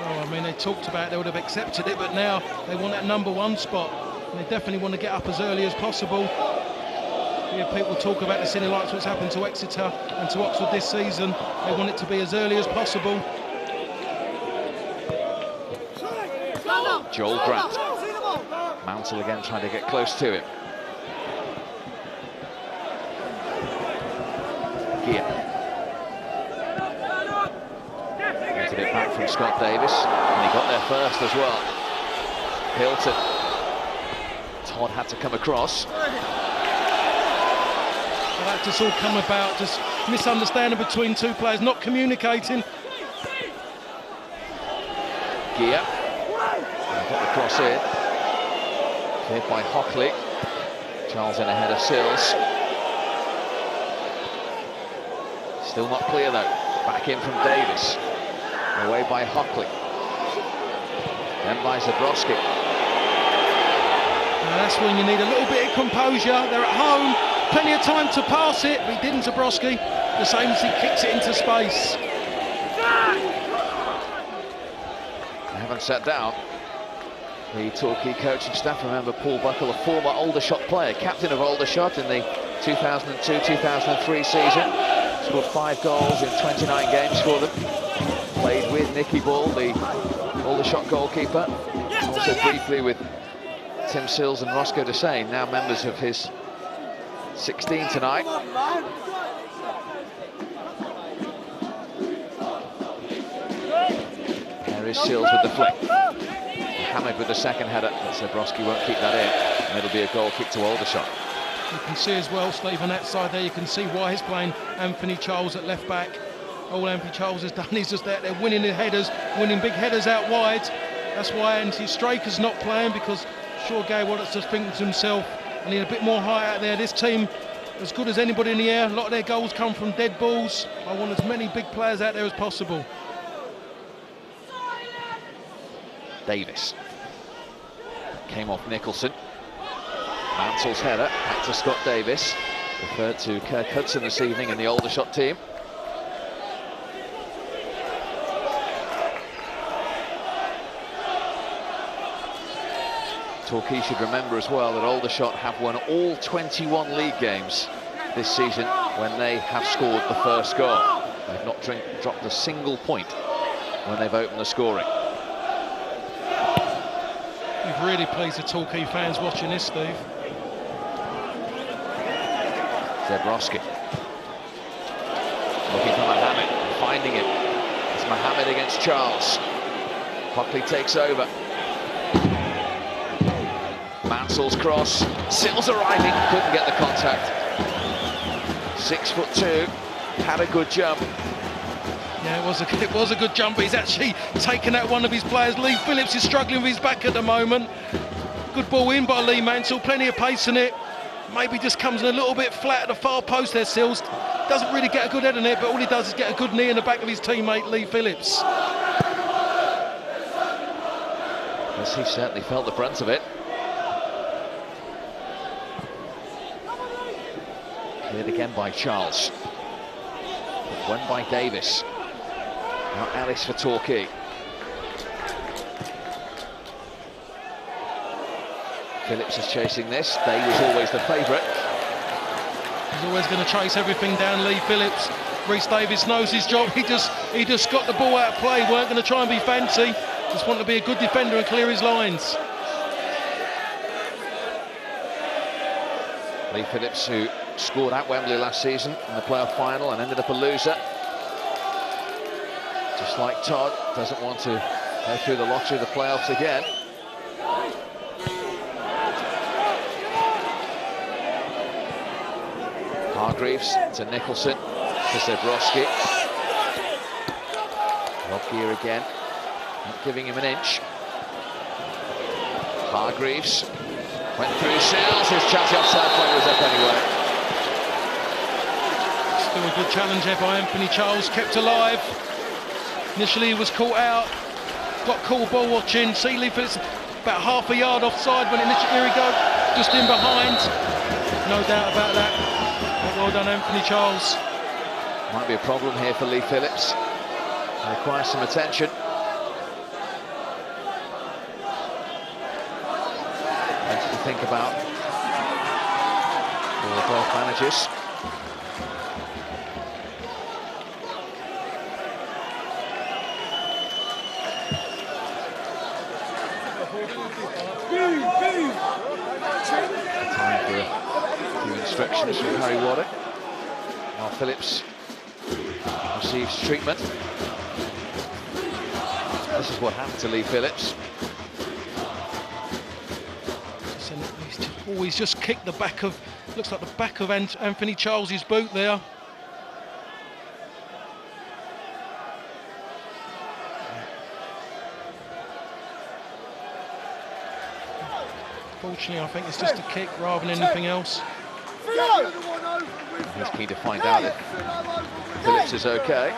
Oh, I mean, they talked about they would have accepted it, but now they want that #1 spot. And they definitely want to get up as early as possible. Yeah, people talk about the city lights, what's happened to Exeter and to Oxford this season. They want it to be as early as possible. Joel Grant. Mansell again trying to get close to him. Gia. Getting it back from Scott Davis, and he got there first as well. Hilton. Todd had to come across. That just all come about, just misunderstanding between 2 players, not communicating. Gia. Got the cross in. Cleared by Hockley. Charles in ahead of Sills. Still not clear though. Back in from Davis. Away by Hockley. Then by Zabrowski. Now that's when you need a little bit of composure. They're at home, plenty of time to pass it, but he didn't, Zabrowski. The same as he kicks it into space. They haven't sat down. The Torquay coaching staff remember Paul Buckle, a former Aldershot player, captain of Aldershot in the 2002-2003 season. Scored 5 goals in 29 games for them. Played with Nicky Ball, the Aldershot goalkeeper. Also briefly with Tim Sills and Roscoe Desane, now members of his 16 tonight. There is Sills with the flick. Hammered with the second header, but Zabrowski won't keep that in, and it'll be a goal kick to Aldershot. You can see as well, Steve, on that side there, you can see why he's playing Anthony Charles at left back. All Anthony Charles has done is just that they're winning the headers, winning big headers out wide. That's why Anthony Straker's not playing, because sure Gay Wallace just thinking to himself, I need a bit more height out there. This team, as good as anybody in the air, a lot of their goals come from dead balls. I want as many big players out there as possible. Davis. Came off Nicholson. Mansell's header, back to Scott Davis. Referred to Kirk Hudson this evening in the Aldershot team. Torquay should remember as well that Aldershot have won all 21 league games this season when they have scored the first goal. They've not dropped a single point when they've opened the scoring. We've really pleased the Torquay fans watching this, Steve. Zabrowski. Looking for Mohamed, finding him. It's Mohamed against Charles. Hockley takes over. Mansell's cross. Sills arriving, couldn't get the contact. 6'2", had a good jump. Yeah, it was a good jump, but he's actually taken out one of his players. Lee Phillips is struggling with his back at the moment. Good ball in by Lee Mansell, plenty of pace in it. Maybe just comes in a little bit flat at the far post there, Sills. Doesn't really get a good head on it, but all he does is get a good knee in the back of his teammate, Lee Phillips. Yes, he certainly felt the brunt of it. Cleared again by Charles. Won by Davis. Now Ellis for Torquay. Phillips is chasing this. Day was always the favourite. He's always going to chase everything down, Lee Phillips. Rhys Davis knows his job. He just got the ball out of play. Weren't going to try and be fancy. Just wanted to be a good defender and clear his lines. Lee Phillips, who scored at Wembley last season in the playoff final and ended up a loser. Just like Todd, doesn't want to go through the lottery of the playoffs again. Hargreaves to Nicholson, to Zabrowski. Rob Gear again, not giving him an inch. Hargreaves went through Sills, his chatty offside play was up anyway. Still a good challenge there by Anthony Charles, kept alive. Initially he was caught out, got cool ball watching. See Lee Phillips about half a yard offside when initially, here he goes, just in behind. No doubt about that. Well done, Anthony Charles. Might be a problem here for Lee Phillips. Requires some attention. Plenty to think about for both managers. Time for a few instructions from Harry Waddock. While Phillips receives treatment. This is what happened to Lee Phillips. He's just kicked the back of, looks like the back of Anthony Charles's boot there. Fortunately, I think it's just a kick rather than anything else. He's keen to find out if Phillips is okay.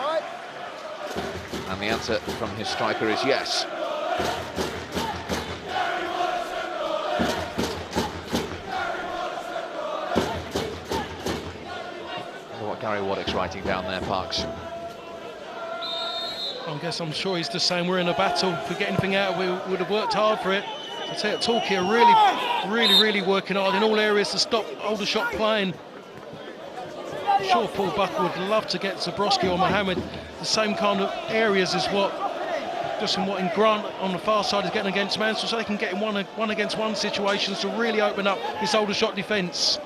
And the answer from his striker is yes. What Gary Waddock's writing down there, Parks. I'm sure he's just saying we're in a battle. If we get anything out, we would have worked hard for it. I tell you, Torquay are really working hard in all areas to stop Aldershot playing. I'm sure Paul Buckle would love to get Zabrowski or Mohammed the same kind of areas as what in Grant on the far side is getting against Mansell, so they can get in one against one situations to really open up this Aldershot defence.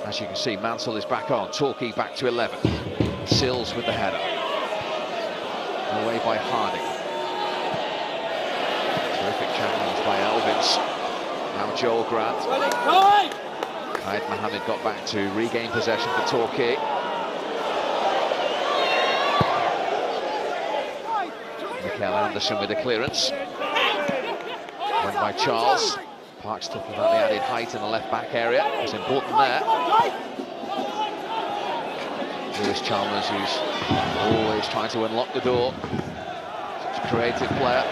As you can see, Mansell is back on. Torquay back to 11. Sills with the header. Away by Harding. Terrific challenge by Elvins. Now Joel Grant. Khalid Mohammed got back to regain possession for Torquay. Mikael Anderson with the clearance. Went by Charles. Parks talking about the added height in the left-back area. It's important there. Lewis Chalmers, who's always trying to unlock the door. Such a creative player.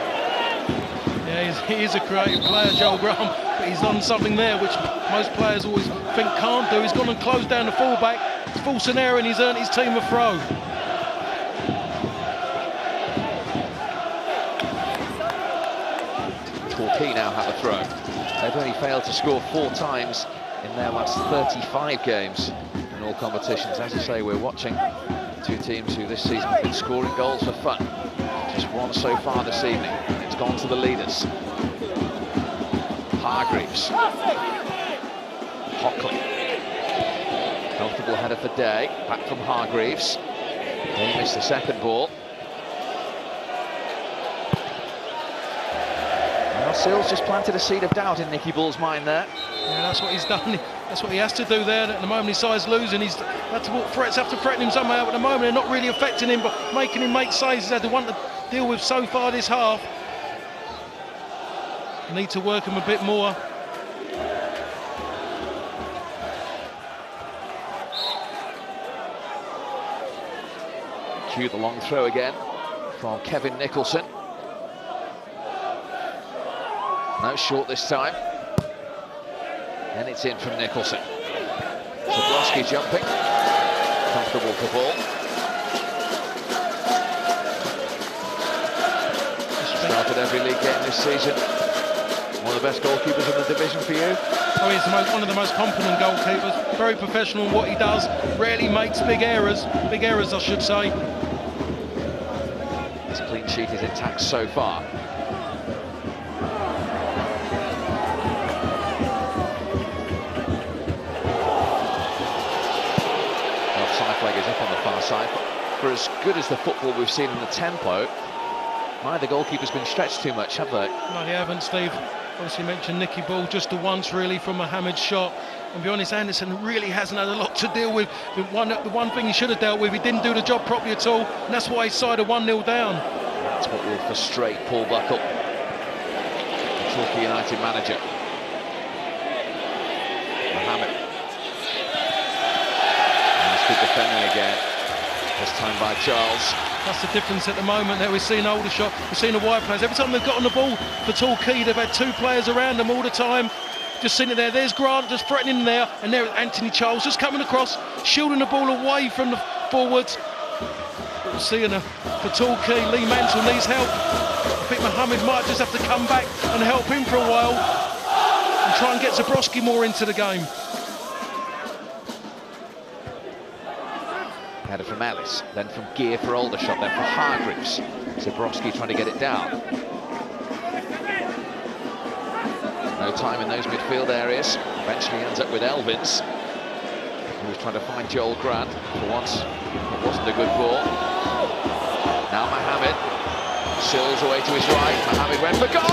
Yeah, he is a creative player, Joel Graham, but he's done something there which most players always think can't do. He's gone and closed down the full-back, forced an error, and he's earned his team a throw. Torquay now have a throw. They've only failed to score 4 times in their last 35 games in all competitions. As you say, we're watching 2 teams who this season have been scoring goals for fun. Just 1 so far this evening, and it's gone to the leaders. Hargreaves. Hockley. Comfortable header for Day. Back from Hargreaves. They missed the second ball. Sills just planted a seed of doubt in Nicky Bull's mind there. Yeah, that's what he's done. That's what he has to do there. At the moment, his side's losing. He's had to threats have to threaten him somehow. At the moment, they're not really affecting him, but making him make saves. He's had the one to deal with so far this half. Need to work him a bit more. Cue the long throw again from Kevin Nicholson. No, short this time. And it's in from Nicholson. Zabrowski jumping. Comfortable for ball. Started every league game this season. One of the best goalkeepers in the division for you. Oh, he's one of the most competent goalkeepers. Very professional in what he does. Rarely makes big errors. Big errors, I should say. His clean sheet is intact so far. Flag is up on the far side. For as good as the football we've seen in the tempo, neither goalkeeper's been stretched too much, have they? No, they haven't, Steve. Obviously mentioned Nicky Bull just the once really from Mohammed's shot. And to be honest, Anderson really hasn't had a lot to deal with. The one thing he should have dealt with, he didn't do the job properly at all, and that's why his side are 1-0 down. That's what will frustrate Paul Buckle, the Torquay United manager. Mohammed. Good defending again, this time by Charles. That's the difference at the moment there. We've seen Aldershot, we've seen the wide players. Every time they've got on the ball for Torquay, they've had 2 players around them all the time. Just sitting there, there's Grant just threatening there, and there's Anthony Charles just coming across, shielding the ball away from the forwards. We're seeing for Torquay, Lee Mansell needs help. I think Mohammed might just have to come back and help him for a while and try and get Zabrowski more into the game. Header from Ellis, then from Gear for Aldershot, then for Hargreaves. Zabrowski trying to get it down. No time in those midfield areas. Eventually ends up with Elvins, who was trying to find Joel Grant. For once, it wasn't a good ball. Now Mohammed. Sills away to his right. Mohammed went for goal!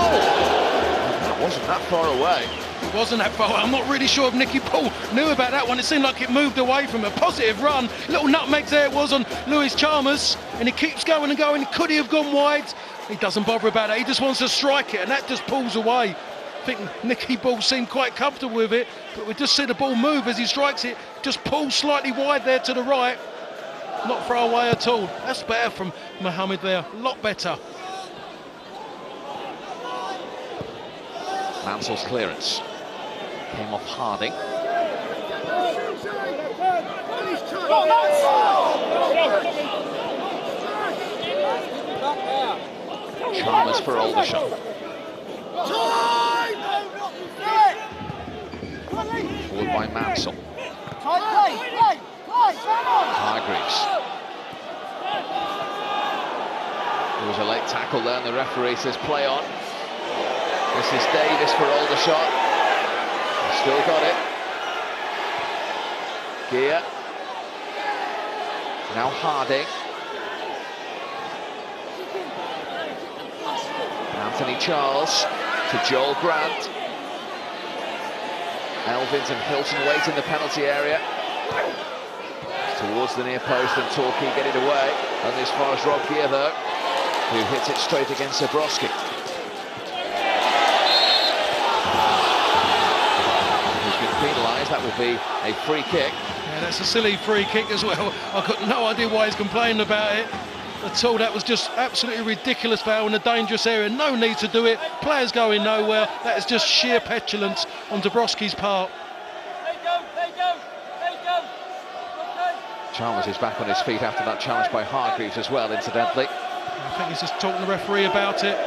That wasn't that far away. It wasn't that far. I'm not really sure if Nicky Bull knew about that one. It seemed like it moved away from a positive run. Little nutmegs there it was on Lewis Chalmers, and he keeps going and going. Could he have gone wide? He doesn't bother about it. He just wants to strike it, and that just pulls away. I think Nicky Ball seemed quite comfortable with it, but we just see the ball move as he strikes it, just pulls slightly wide there to the right. Not far away at all. That's better from Mohammed there, a lot better. Mansell's clearance came off Harding. Chalmers for Aldershot. Forward by Mansell. Hargreaves. There was a late tackle there and the referee says play on. This is Davis for Aldershot. Still got it. Gear. Now Harding. Anthony Charles to Joel Grant. Elvins and Hilton wait in the penalty area. Towards the near post and Torquay get it away. Only as far as Rob Gear though, who hits it straight against Zabrowski. Who's been penalised, that will be a free kick. Yeah, that's a silly free kick as well. I've got no idea why he's complaining about it at all. That was just absolutely ridiculous foul in a dangerous area. No need to do it. Players going nowhere. That is just sheer petulance on Zabrowski's part. Chalmers is back on his feet after that challenge by Hargreaves as well, incidentally. I think he's just talking to the referee about it.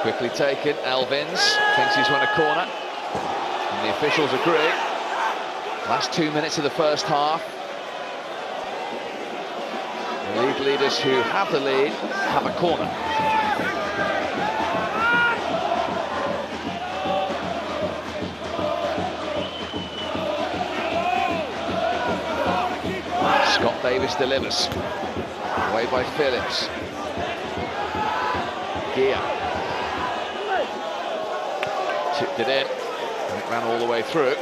Quickly taken, Elvins thinks he's run a corner. And the officials agree. Last 2 minutes of the first half. The league leaders who have the lead have a corner. Scott Davis delivers. Away by Phillips. Gear. Chipped it in. And it ran all the way through.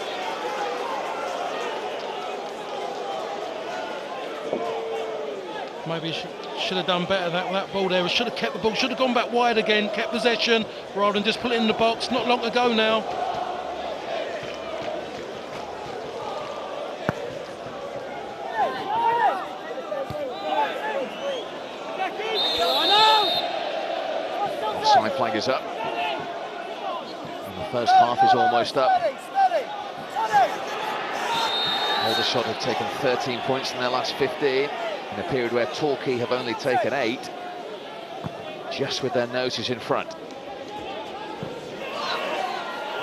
Maybe should have done better that ball there. Should have kept the ball, should have gone back wide again, kept possession, rather than just put it in the box. Not long to go now. The side flag is up. And the first half is almost up. Aldershot have taken 13 points in their last 15. In a period where Torquay have only taken 8, just with their noses in front.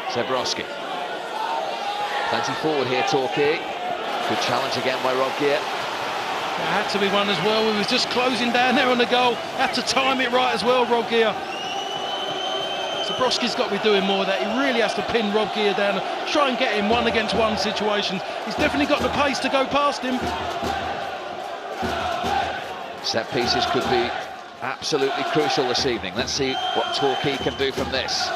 Zabrowski. Plenty forward here, Torquay. Good challenge again by Rob Gear. It had to be one as well. We was just closing down there on the goal. Had to time it right as well, Rob Gear. Zabrowski's got to be doing more of that. He really has to pin Rob Gear down and try and get him 1-against-1 situations. He's definitely got the pace to go past him. Set pieces could be absolutely crucial this evening. Let's see what Torquay can do from this.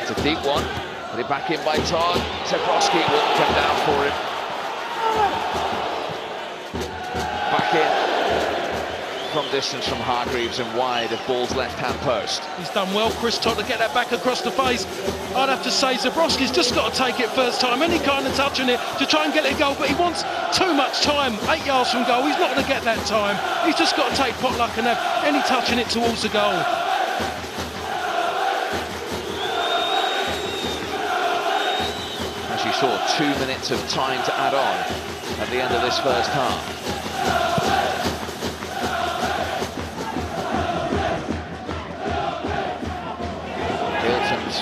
It's a deep one. Put it back in by Todd. Zabrowski won't come down for him. Back in from distance from Hargreaves and wide of Ball's left-hand post. He's done well, Chris Todd, to get that back across the face. I'd have to say Zabrowski's just got to take it first time, any kind of touch on it to try and get it a goal, but he wants too much time, 8 yards from goal. He's not going to get that time. He's just got to take potluck and have any touch in it towards the goal. As you saw, 2 minutes of time to add on at the end of this first half.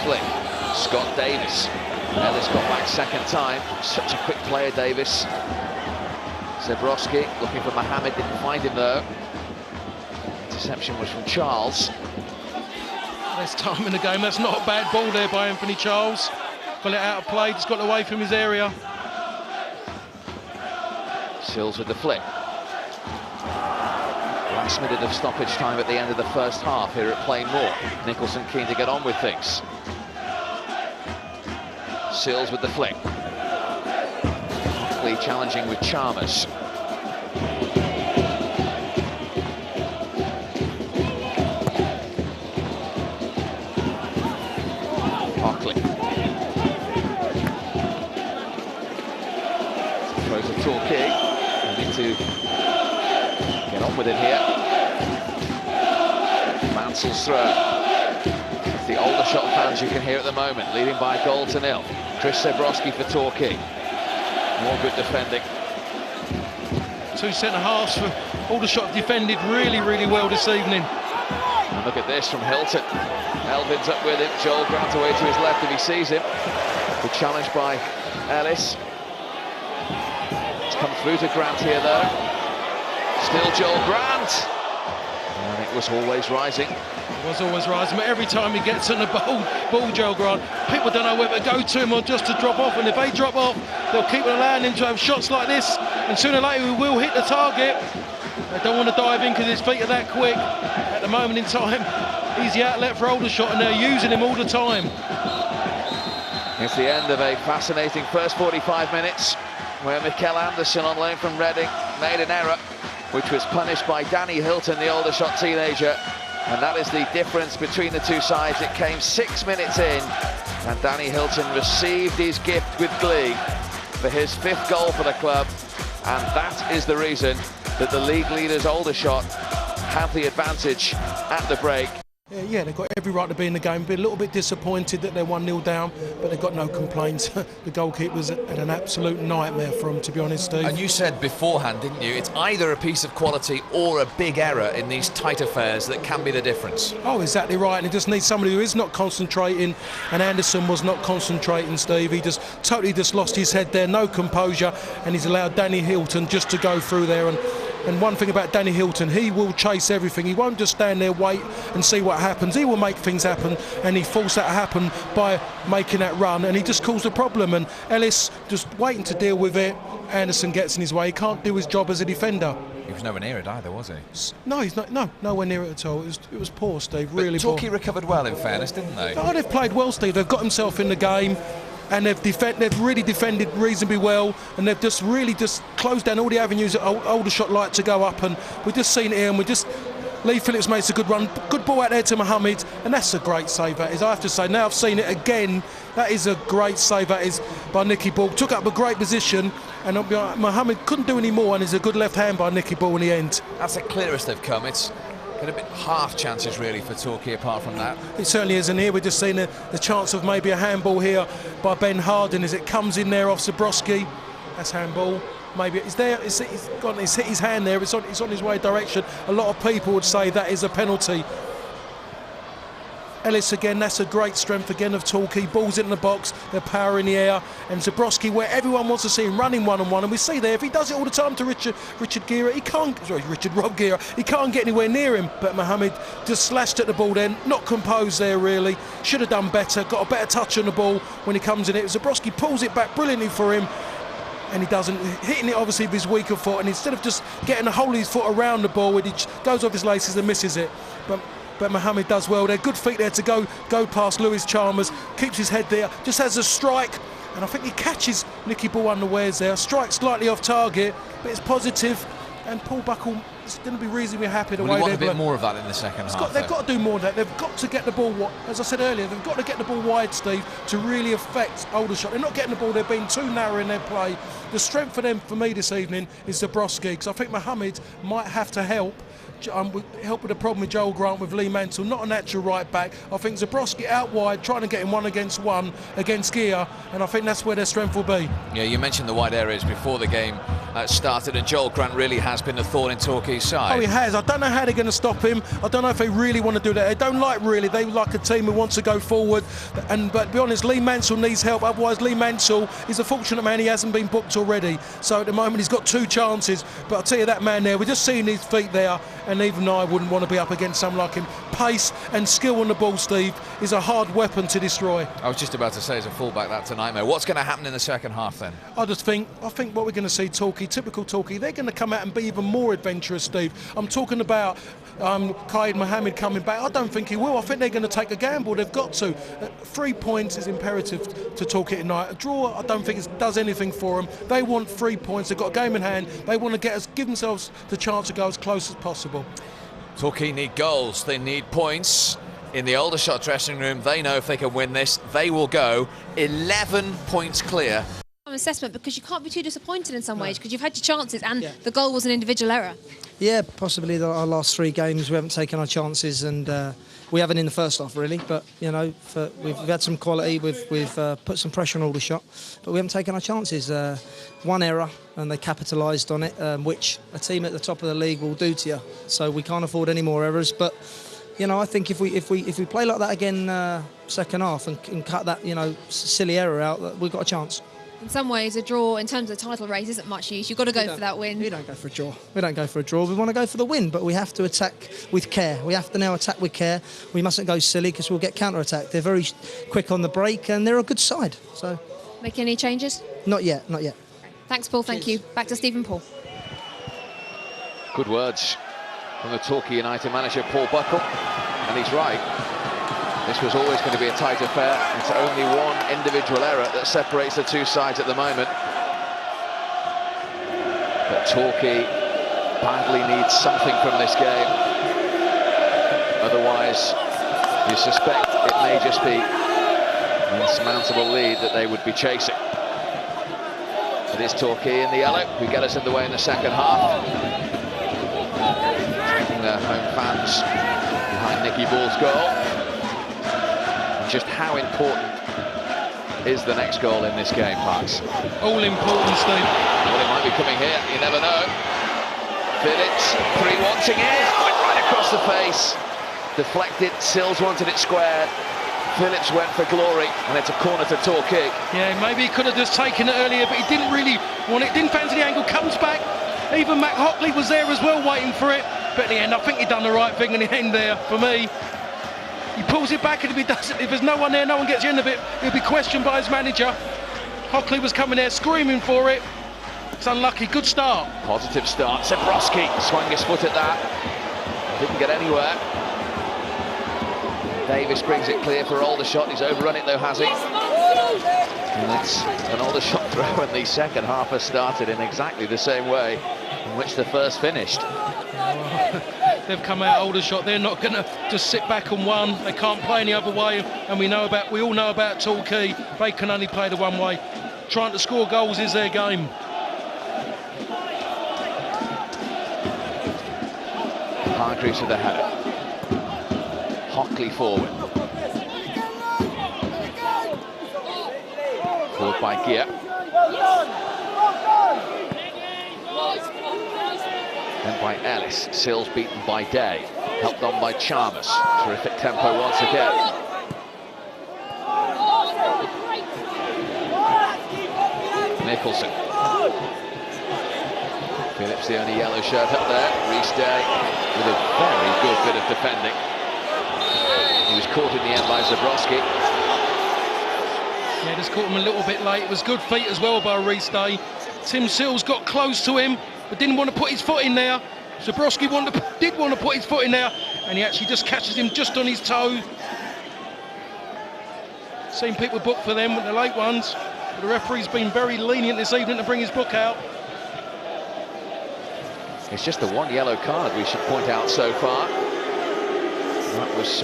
Flick. Scott Davis. Ellis got back second time. Such a quick player, Davis. Zabrowski looking for Mohammed, didn't find him though. Interception was from Charles. There's time in the game. That's not a bad ball there by Anthony Charles. Got it out of play, just got away from his area. Sills with the flick. Last minute of stoppage time at the end of the first half here at Plainmoor. Nicholson keen to get on with things. Sills with the flick. Lee challenging with Chalmers. Hockley. On with it here. Mansell's throw. It's the Aldershot fans you can hear at the moment, leading by 1-0. Chris Zebrowski for Torquay. More good defending. Two centre-halves for Aldershot defended really, really well this evening. And look at this from Hilton. Elvin's up with it. Joel Grant away to his left if he sees him. Good challenge by Ellis. It's come through to Grant here though. Still Joel Grant. And it was always rising. It was always rising, but every time he gets on the ball Joel Grant, people don't know whether to go to him or just to drop off, and if they drop off, they'll keep allowing him to have shots like this, and sooner or later he will hit the target. They don't want to dive in because his feet are that quick. At the moment in time, he's the outlet for Aldershot, and they're using him all the time. It's the end of a fascinating first 45 minutes, where Mikel Anderson on loan from Reading made an error, which was punished by Danny Hilton, the Aldershot teenager. And that is the difference between the two sides. It came 6 minutes in, and Danny Hilton received his gift with glee for his 5th goal for the club. And that is the reason that the league leaders Aldershot have the advantage at the break. Yeah, they've got every right to be in the game. Be a little bit disappointed that they're 1-0 down, but they've got no complaints. The goalkeeper's had an absolute nightmare for them, to be honest, Steve. And you said beforehand, didn't you, it's either a piece of quality or a big error in these tight affairs that can be the difference. Oh, exactly right, and it just needs somebody who is not concentrating, and Anderson was not concentrating, Steve. He just totally lost his head there, no composure, and he's allowed Danny Hilton just to go through there. And one thing about Danny Hilton, he will chase everything. He won't just stand there, wait and see what happens. He will make things happen, and he forced that to happen by making that run, and he just caused a problem. And Ellis just waiting to deal with it. Anderson gets in his way. He can't do his job as a defender. He was nowhere near it either, was he? No, he's not. No, nowhere near it at all. It was poor, Steve. Really poor. Torquay recovered well, in fairness, didn't they? Oh, they've played well, Steve. They've got themselves in the game. And they've really defended reasonably well, and they've just really closed down all the avenues that Aldershot like to go up. And we've just seen it here, and Lee Phillips makes a good run, good ball out there to Mohammed, and that's a great save. That is, I have to say. Now I've seen it again. That is a great save. That is by Nicky Ball. Took up a great position, and Mohammed couldn't do any more. And it's a good left hand by Nicky Ball in the end. That's the clearest they've come. It's a bit half chances really for Torquay apart from that. It certainly isn't here. We're just seeing the chance of maybe a handball here by Ben Harden as it comes in there off Zebrowski. That's handball. Maybe it's there. It's hit his hand there. It's on his way direction. A lot of people would say that is a penalty. Ellis again, that's a great strength again of Torquay. Balls in the box, their power in the air, and Zebrowski, where everyone wants to see him running one-on-one, and we see there, if he does it all the time to Richard Gera, Rob Gera, he can't get anywhere near him. But Mohammed just slashed at the ball then, not composed there really, should have done better, got a better touch on the ball when he comes in it. Zebrowski pulls it back brilliantly for him, and he doesn't, hitting it obviously with his weaker foot, and instead of just getting a hold of his foot around the ball, he goes off his laces and misses it. But Mohammed does well there, good feet there to go past Lewis Chalmers, keeps his head there, just has a strike, and I think he catches Nicky Ball unawares there, strike slightly off target, but it's positive, and Paul Buckle is going to be reasonably happy the way they're want a bit more of that in the second half. They've got to do more of that. They've got to get the ball, as I said earlier, they've got to get the ball wide, Steve, to really affect Aldershot. They're not getting the ball, they're being too narrow in their play. The strength for them, for me this evening, is Zebrowski, because I think Mohammed might have to help with the problem with Joel Grant, with Lee Mansell, not a natural right back. I think Zebrowski out wide, trying to get him 1-against-1 against Gea, and I think that's where their strength will be. Yeah, you mentioned the wide areas before the game started, and Joel Grant really has been the thorn in Torquay's side. Oh, he has. I don't know how they're going to stop him. I don't know if they really want to do that. They don't they like a team who wants to go forward. But to be honest, Lee Mansell needs help. Otherwise, Lee Mansell is a fortunate man. He hasn't been booked already. So at the moment, he's got 2 chances. But I'll tell you, that man there, we're just seeing his feet there, and even I wouldn't want to be up against someone like him. Pace and skill on the ball, Steve, is a hard weapon to destroy. I was just about to say, as a fullback, that's a nightmare. What's going to happen in the second half then? I think what we're going to see, Torquay, typical Torquay, they're going to come out and be even more adventurous, Steve. I'm talking about Qaid Mohammed coming back. I don't think he will. I think they're going to take a gamble. They've got to. 3 points is imperative to Torquay tonight. A draw, I don't think it does anything for them. They want 3 points. They've got a game in hand. They want to give themselves the chance to go as close as possible. Torquay need goals. They need points. In the Aldershot dressing room, they know if they can win this, they will go 11 points clear. assessment, because you can't be too disappointed in some ways, because you've had your chances and the goal was an individual error. Yeah, possibly our last 3 games we haven't taken our chances, and we haven't in the first half really. But you know, we've had some quality. We've put some pressure on Aldershot, but we haven't taken our chances. 1 error, and they capitalised on it, which a team at the top of the league will do to you. So we can't afford any more errors. But you know, I think if we play like that again second half and cut that silly error out, we've got a chance. In some ways, a draw in terms of the title race isn't much use. You've got to go for that win. We don't go for a draw. We don't go for a draw. We want to go for the win, but we have to attack with care. We have to now attack with care. We mustn't go silly because we'll get counter-attacked. They're very quick on the break and they're a good side. So, making any changes? Not yet, not yet. Thanks, Paul. Thank you. Back to Stephen Paul. Good words from the Torquay United manager, Paul Buckle, and he's right. This was always going to be a tight affair. It's only 1 individual error that separates the 2 sides at the moment. But Torquay badly needs something from this game. Otherwise, you suspect it may just be an insurmountable lead that they would be chasing. It is Torquay in the yellow who get us underway in the second half. Taking their home fans behind Nicky Ball's goal. Just how important is the next goal in this game, Parks? All important, Steve. Well, it might be coming here, you never know. Phillips, 3 wanting it, went right across the face. Deflected, Sills wanted it squared. Phillips went for glory, and it's a corner to Torquay. Yeah, maybe he could have just taken it earlier, but he didn't really want it, didn't fancy the angle, comes back. Even Matt Hockley was there as well, waiting for it. But in the end, I think he done the right thing in the end there, for me. He pulls it back, and if he doesn't, if there's no one there, no one gets the end of it, he'll be questioned by his manager. Hockley was coming there screaming for it. It's unlucky. Good start. Positive start. Zebrowski swung his foot at that. Didn't get anywhere. Davis brings it clear for Aldershot. He's overrun it though, has he? And it's an Aldershot throw, and the second half has started in exactly the same way in which the first finished. They've come out Aldershot. They're not going to just sit back and won. They can't play any other way. And we all know about Torquay. They can only play the one way. Trying to score goals is their game. Hargreaves with the header. Hockley forward. Forward by Gear. Then by Ellis. Sills beaten by Day. Helped on by Chalmers. Terrific tempo once again. Nicholson. Phillips, the only yellow shirt up there. Reece Day with a very good bit of defending. He was caught in the end by Zebrowski. Yeah, just caught him a little bit late. It was good feet as well by Reece Day. Tim Sills got close to him, but didn't want to put his foot in there. Zebrowski did want to put his foot in there, and he actually just catches him just on his toe. Seen people book for them with the late ones, but the referee's been very lenient this evening to bring his book out. It's just the 1 yellow card we should point out so far. That was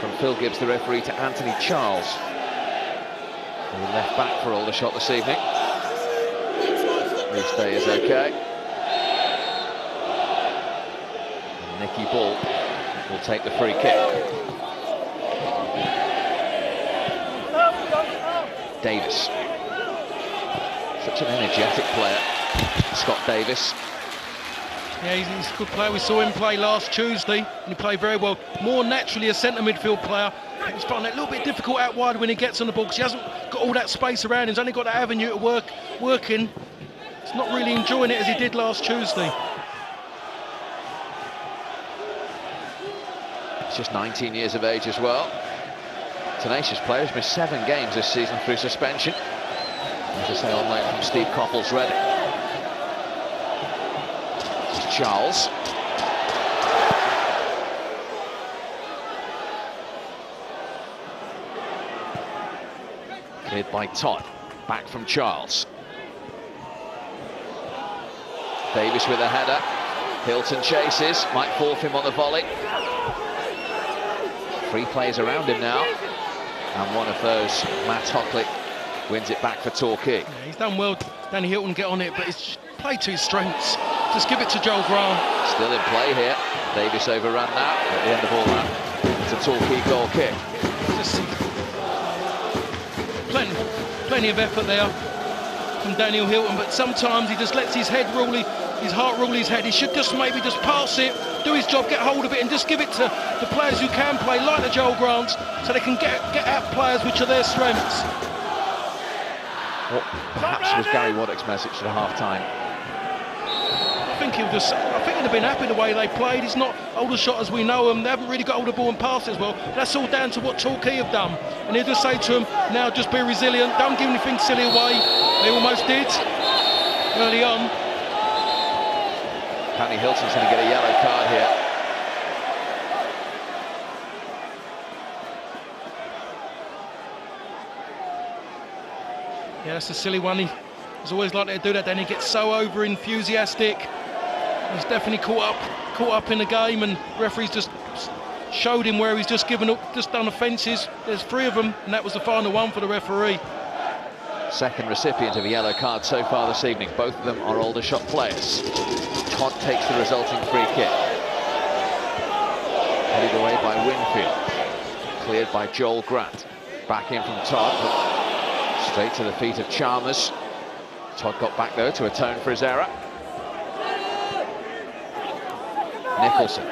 from Phil Gibbs, the referee, to Anthony Charles, the left back for Aldershot this evening. Reece Day is okay. And Nicky Ball will take the free kick. Davis. Such an energetic player, Scott Davis. Yeah, he's a good player. We saw him play last Tuesday, and he played very well. More naturally a centre midfield player. He's finding it a little bit difficult out wide when he gets on the ball, because he hasn't got all that space around him. He's only got that avenue to work in. He's not really enjoying it as he did last Tuesday. He's just 19 years of age as well. Tenacious player. He's missed 7 games this season through suspension. As I say, on loan from Steve Coppell's Reading. Charles. Cleared by Todd. Back from Charles. Davis with a header. Hilton chases. Might fall for him on the volley. 3 players around him now. And one of those, Matt Hockley, Wins it back for Torquay. Yeah, he's done well, Danny Hilton, get on it, but he's played to his strengths. Just give it to Joel Grant. Still in play here. Davis overrun now. At the end of all that, it's a Torquay goal kick. Just plenty of effort there from Daniel Hilton, but sometimes he just lets his head rule, his heart rule his head. He should just maybe just pass it, do his job, get hold of it, and just give it to the players who can play, like the Joel Grants, so they can get at players which are their strengths. What perhaps was Gary Waddock's message at half-time? I think he'd have been happy the way they played. He's not Aldershot as we know them. They haven't really got hold of the ball and pass it as well. That's all down to what Torquay have done. And he'll just say to them, now just be resilient, don't give anything silly away. They almost did early on. Danny Hilton's going to get a yellow card here. Yeah, that's a silly one. He's always likely to do that. Then he gets so over enthusiastic. He's definitely caught up in the game, and referees just showed him where he's just done offences. There's 3 of them, and that was the final one for the referee. Second recipient of a yellow card so far this evening. Both of them are Aldershot players. Todd takes the resulting free kick. Headed away by Winfield. Cleared by Joel Grant. Back in from Todd, but straight to the feet of Chalmers. Todd got back though to atone for his error. Nicholson.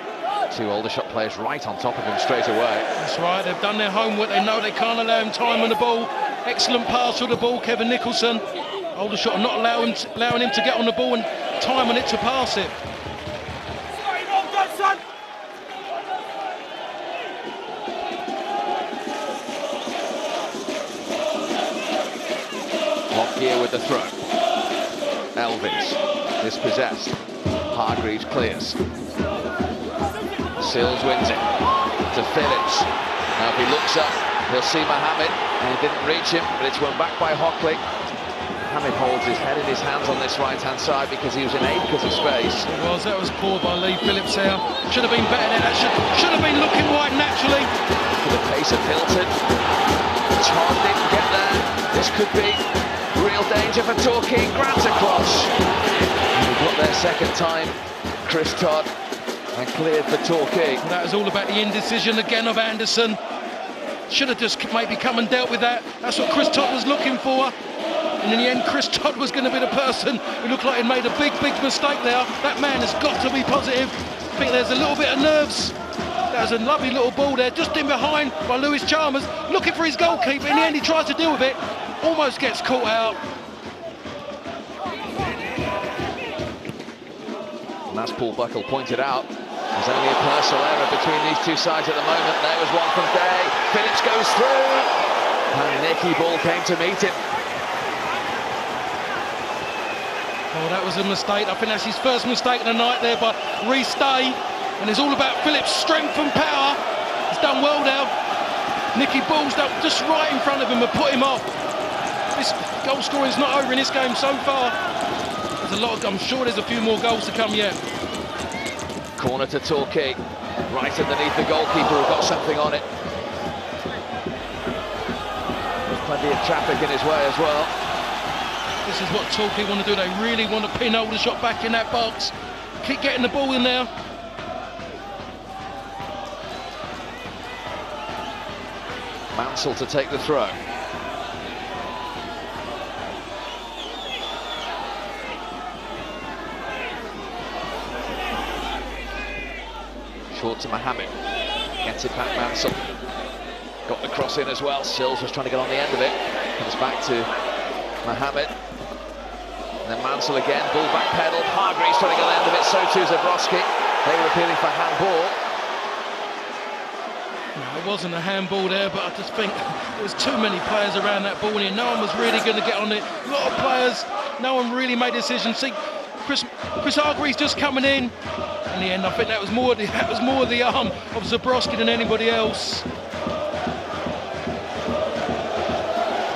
2 Aldershot players right on top of him straight away. That's right, they've done their homework. They know they can't allow him time on the ball. Excellent pass with the ball, Kevin Nicholson. Aldershot are not allowing him to get on the ball and time on it to pass it. Lockyer with the throw. Elvis dispossessed. Hargreaves clears. Sills wins it to Phillips. Now if he looks up, he'll see Mohamed, and he didn't reach him, but it's won back by Hockley. Mohamed holds his head in his hands on this right-hand side because he was in acres of space. That was poor by Lee Phillips here. Should have been better there. That should have been looking wide naturally. To the pace of Hilton. Todd didn't get there. This could be real danger for Torquay. Grant across. We've got their second time. Chris Todd. And cleared for Torquay. That was all about the indecision again of Anderson. Should have just maybe come and dealt with that. That's what Chris Todd was looking for. And in the end, Chris Todd was going to be the person who looked like he'd made a big mistake there. That man has got to be positive. I think there's a little bit of nerves. That was a lovely little ball there, just in behind by Lewis Chalmers, looking for his goalkeeper. In the end, he tries to deal with it. Almost gets caught out. And as Paul Buckle pointed out, there's only a personal error between these two sides at the moment. There was one from Day. Phillips goes through. And Nicky Ball came to meet him. Oh, that was a mistake. I think that's his first mistake of the night there by Rhys Day. And it's all about Phillips' strength and power. He's done well now. Nicky Ball's done just right in front of him and put him off. This goal scoring is not over in this game so far. There's a lot of, I'm sure there's a few more goals to come yet. Corner to Torquay, right underneath the goalkeeper who got something on it. There's plenty of traffic in his way as well. This is what Torquay want to do. They really want to pin Aldershot back in that box. Keep getting the ball in there. Mansell to take the throw. Short to Mohamed. Gets it back, Mansell. Got the cross in as well. Sills was trying to get on the end of it. Comes back to Mohamed. And then Mansell again. Ball back pedal. Hargreaves trying to get on the end of it. So too Zabrowski. They were appealing for handball. No, it wasn't a handball there, but I just think there was too many players around that ball here. No one was really going to get on it. A lot of players. No one really made a decision. See, Chris Hargreaves just coming in. In the end, I think that was more the arm of Zabrowski than anybody else.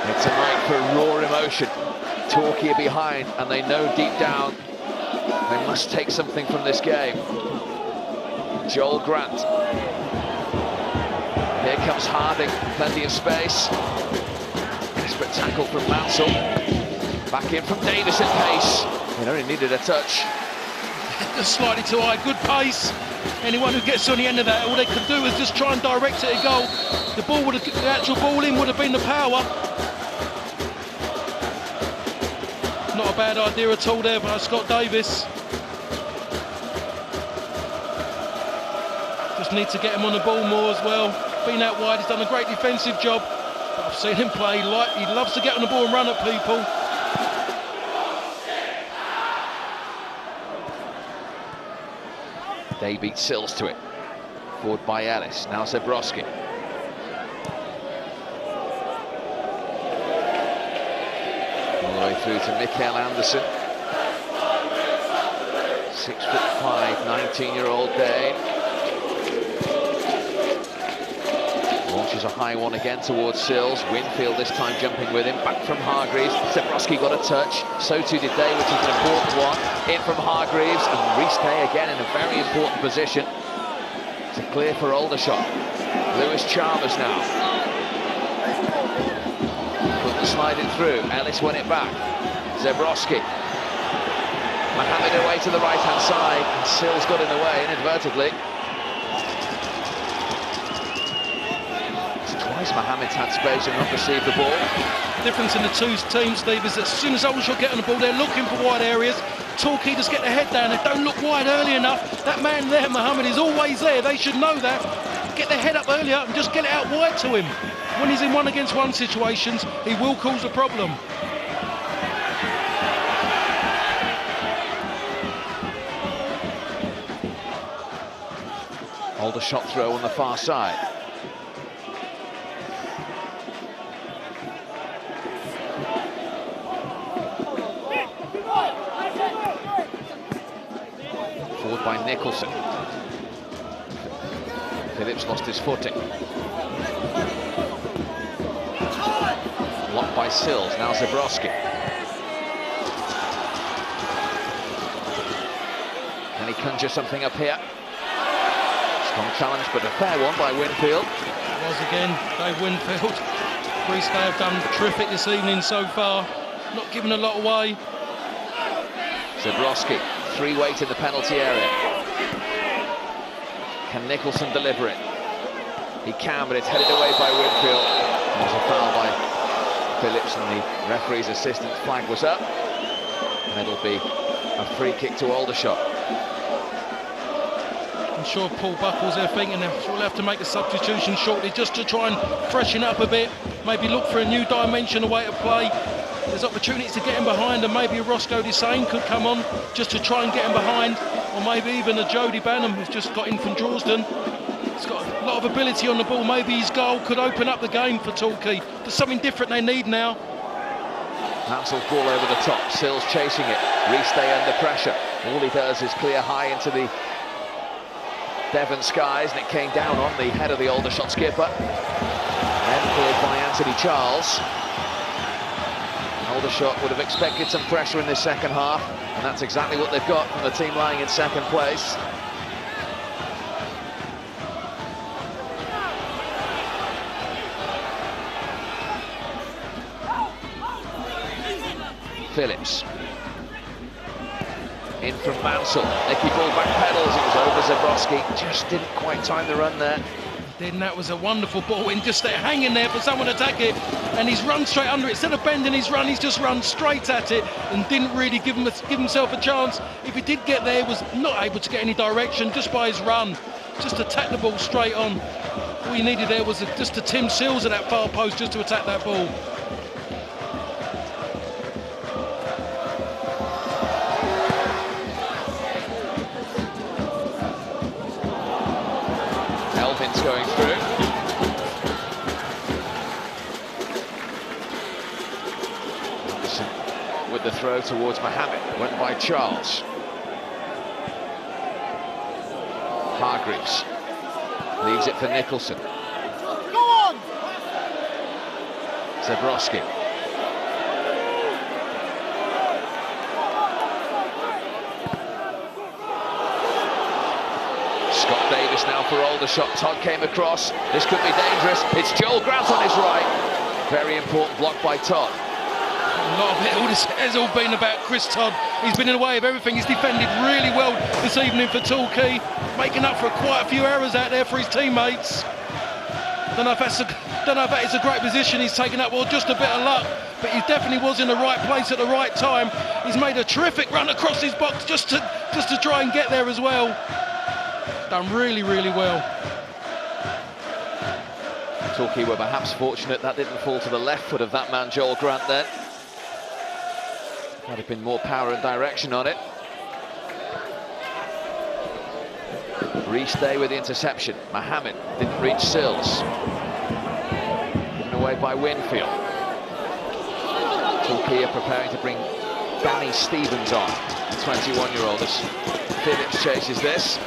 It's a night for raw emotion. Torquay are behind, and they know deep down they must take something from this game. Joel Grant. Here comes Harding, plenty of space. It's Desperate tackle from Mansell. Back in from Davis at pace. You know, he needed a touch. Just slightly too high, good pace. Anyone who gets on the end of that, all they could do is just try and direct it at goal. The actual ball in would have been the power. Not a bad idea at all there by Scott Davis. Just need to get him on the ball more as well. Been out wide, he's done a great defensive job. But I've seen him play, he loves to get on the ball and run at people. They beat Sills to it. Forward by Ellis, now Zebrowski. All the way through to Mikael Anderson. 6'5", 19-year-old Dane. Launches a high one again towards Sills. Winfield this time jumping with him. Back from Hargreaves. Zebrowski got a touch. So too did Day, which is an important one. In from Hargreaves. And Rhys Day again in a very important position to clear for Aldershot. Lewis Chalmers now. Couldn't slide it through. Ellis won it back. Zebrowski. Mohammed away to the right-hand side. And Sills got in the way inadvertently. Twice Mohammed's had space and not received the ball. The difference in the two teams, Steve, is that as soon as Aldershot get on the ball, they're looking for wide areas. Torquay just get their head down. They don't look wide early enough. That man there, Mohammed, is always there. They should know that. Get their head up earlier and just get it out wide to him. When he's in one-against-one situations, he will cause a problem. Aldershot throw on the far side. Forward by Nicholson. Phillips lost his footing. Blocked by Sills, now Zebrowski. Can he conjure something up here? Strong challenge, but a fair one by Winfield. It was again, Dave Winfield. Rhys Day have done terrific this evening so far. Not giving a lot away. Zebrowski, free weight in the penalty area. Can Nicholson deliver it? He can, but it's headed away by Winfield. There's a foul by Phillips, and the referee's assistant flag was up. And it'll be a free kick to Aldershot. I'm sure Paul Buckle's there thinking they'll have to make a substitution shortly just to try and freshen up a bit. Maybe look for a new dimension, a way to play. There's opportunities to get him behind, and maybe a Roscoe Desane could come on just to try and get him behind, or maybe even a Jody Banham who's just got in from Drorsden. He's got a lot of ability on the ball. Maybe his goal could open up the game for Torquay. There's something different they need now. Mansell's ball over the top. Sills chasing it. Rhys Day under pressure. All he does is clear high into the Devon skies, and it came down on the head of the Aldershot skipper. Then cleared by Anthony Charles. Aldershot would have expected some pressure in this second half, and that's exactly what they've got from the team lying in second place. Phillips. In from Mansell. Nicky ball back pedals. It was over Zebrowski. Just didn't quite time the run there. Then that was a wonderful ball in, just there hanging there for someone to attack it, and he's run straight under it. Instead of bending his run, he's just run straight at it and didn't really give himself a chance. If he did get there, he was not able to get any direction just by his run. Just attack the ball straight on. All he needed there was just a Tim Sills at that far post just to attack that ball. Going through. Anderson with the throw towards Mohammed. Went by Charles. Hargreaves leaves it for Nicholson. Go on! Zebrowski. Davis now for Aldershot. Todd came across. This could be dangerous. It's Joel Grant on his right. Very important block by Todd. A lot of it all this has all been about Chris Todd. He's been in the way of everything. He's defended really well this evening for Torquay, making up for quite a few errors out there for his teammates. Don't know if that is a great position he's taken up, or just a bit of luck, but he definitely was in the right place at the right time. He's made a terrific run across his box just to try and get there as well. Done really, really well. Torquay were perhaps fortunate that didn't fall to the left foot of that man Joel Grant then. Might have been more power and direction on it. Reece Day with the interception. Mohammed didn't reach Sills. Given away by Winfield. Torquay are preparing to bring Danny Stevens on, the 21-year-old, as Phillips chases this.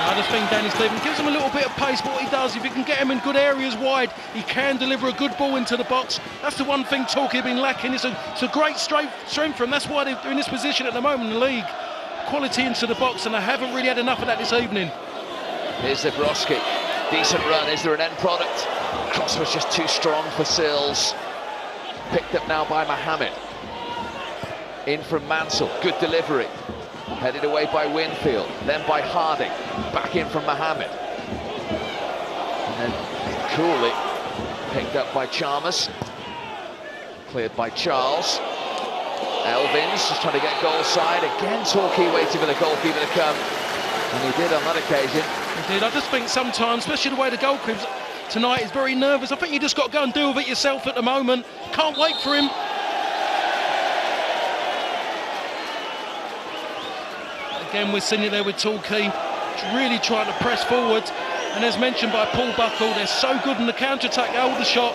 I just think Danny Stevens gives him a little bit of pace, but what he does, if he can get him in good areas wide, he can deliver a good ball into the box. That's the one thing Torquay have been lacking. It's a great strength for him. That's why they're in this position at the moment in the league. Quality into the box, and they haven't really had enough of that this evening. Here's Zabrowski. Decent run. Is there an end product? Cross was just too strong for Sills. Picked up now by Mohammed. In from Mansell. Good delivery. Headed away by Winfield, then by Harding. Back in from Mohammed. And then coolly picked up by Chalmers. Cleared by Charles. Elvins just trying to get goal side. Again, Torquay waiting for the goalkeeper to come. And he did on that occasion. He did. I just think sometimes, especially the way the goalkeeper tonight is very nervous, I think you just got to go and deal with it yourself at the moment. Can't wait for him. Again, we're sitting there with Torquay, really trying to press forward. And as mentioned by Paul Buckle, they're so good in the counter-attack, Aldershot.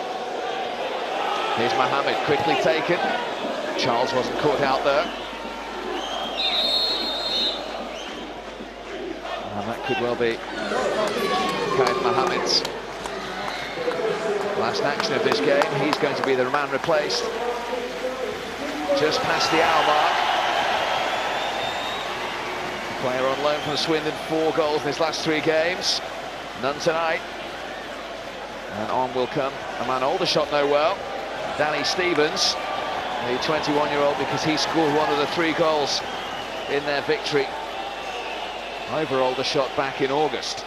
Here's Mohammed, quickly taken. Charles wasn't caught out there. And that could well be Kyle Mohammed's last action of this game. He's going to be the man replaced. Just past the hour mark. Player on loan from Swindon, 4 goals in his last 3 games. None tonight. And on will come a man Aldershot know well, Danny Stevens, the 21-year-old, because he scored one of the 3 goals in their victory over Aldershot back in August.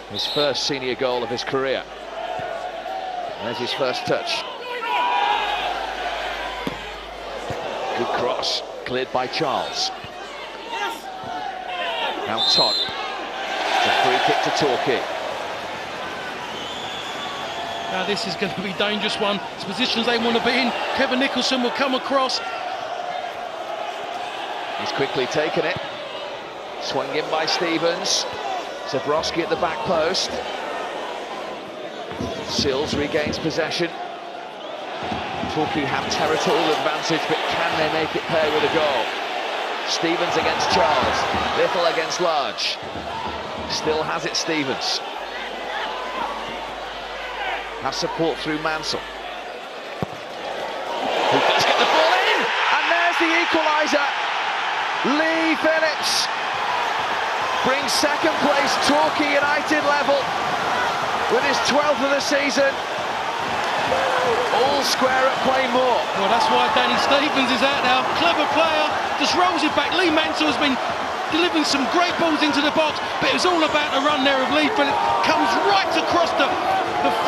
His first senior goal of his career. There's his first touch. Good cross, cleared by Charles. Now Todd. It's a free kick to Torquay. Now this is going to be a dangerous one. It's positions they want to be in. Kevin Nicholson will come across. He's quickly taken it. Swung in by Stevens. Zabrowski at the back post. Sills regains possession. Torquay have territorial advantage, but can they make it pay with a goal? Stevens against Charles. Little against Large. Still has it, Stevens. Has support through Mansell. Who does get the ball in? And there's the equaliser. Lee Phillips brings second place Torquay United level with his 12th of the season. All square at Plainmoor. Well, that's why Danny Stevens is out now. Clever player, just rolls it back. Lee Mansell has been delivering some great balls into the box, but it was all about the run there of Lee Phillips. Comes right across the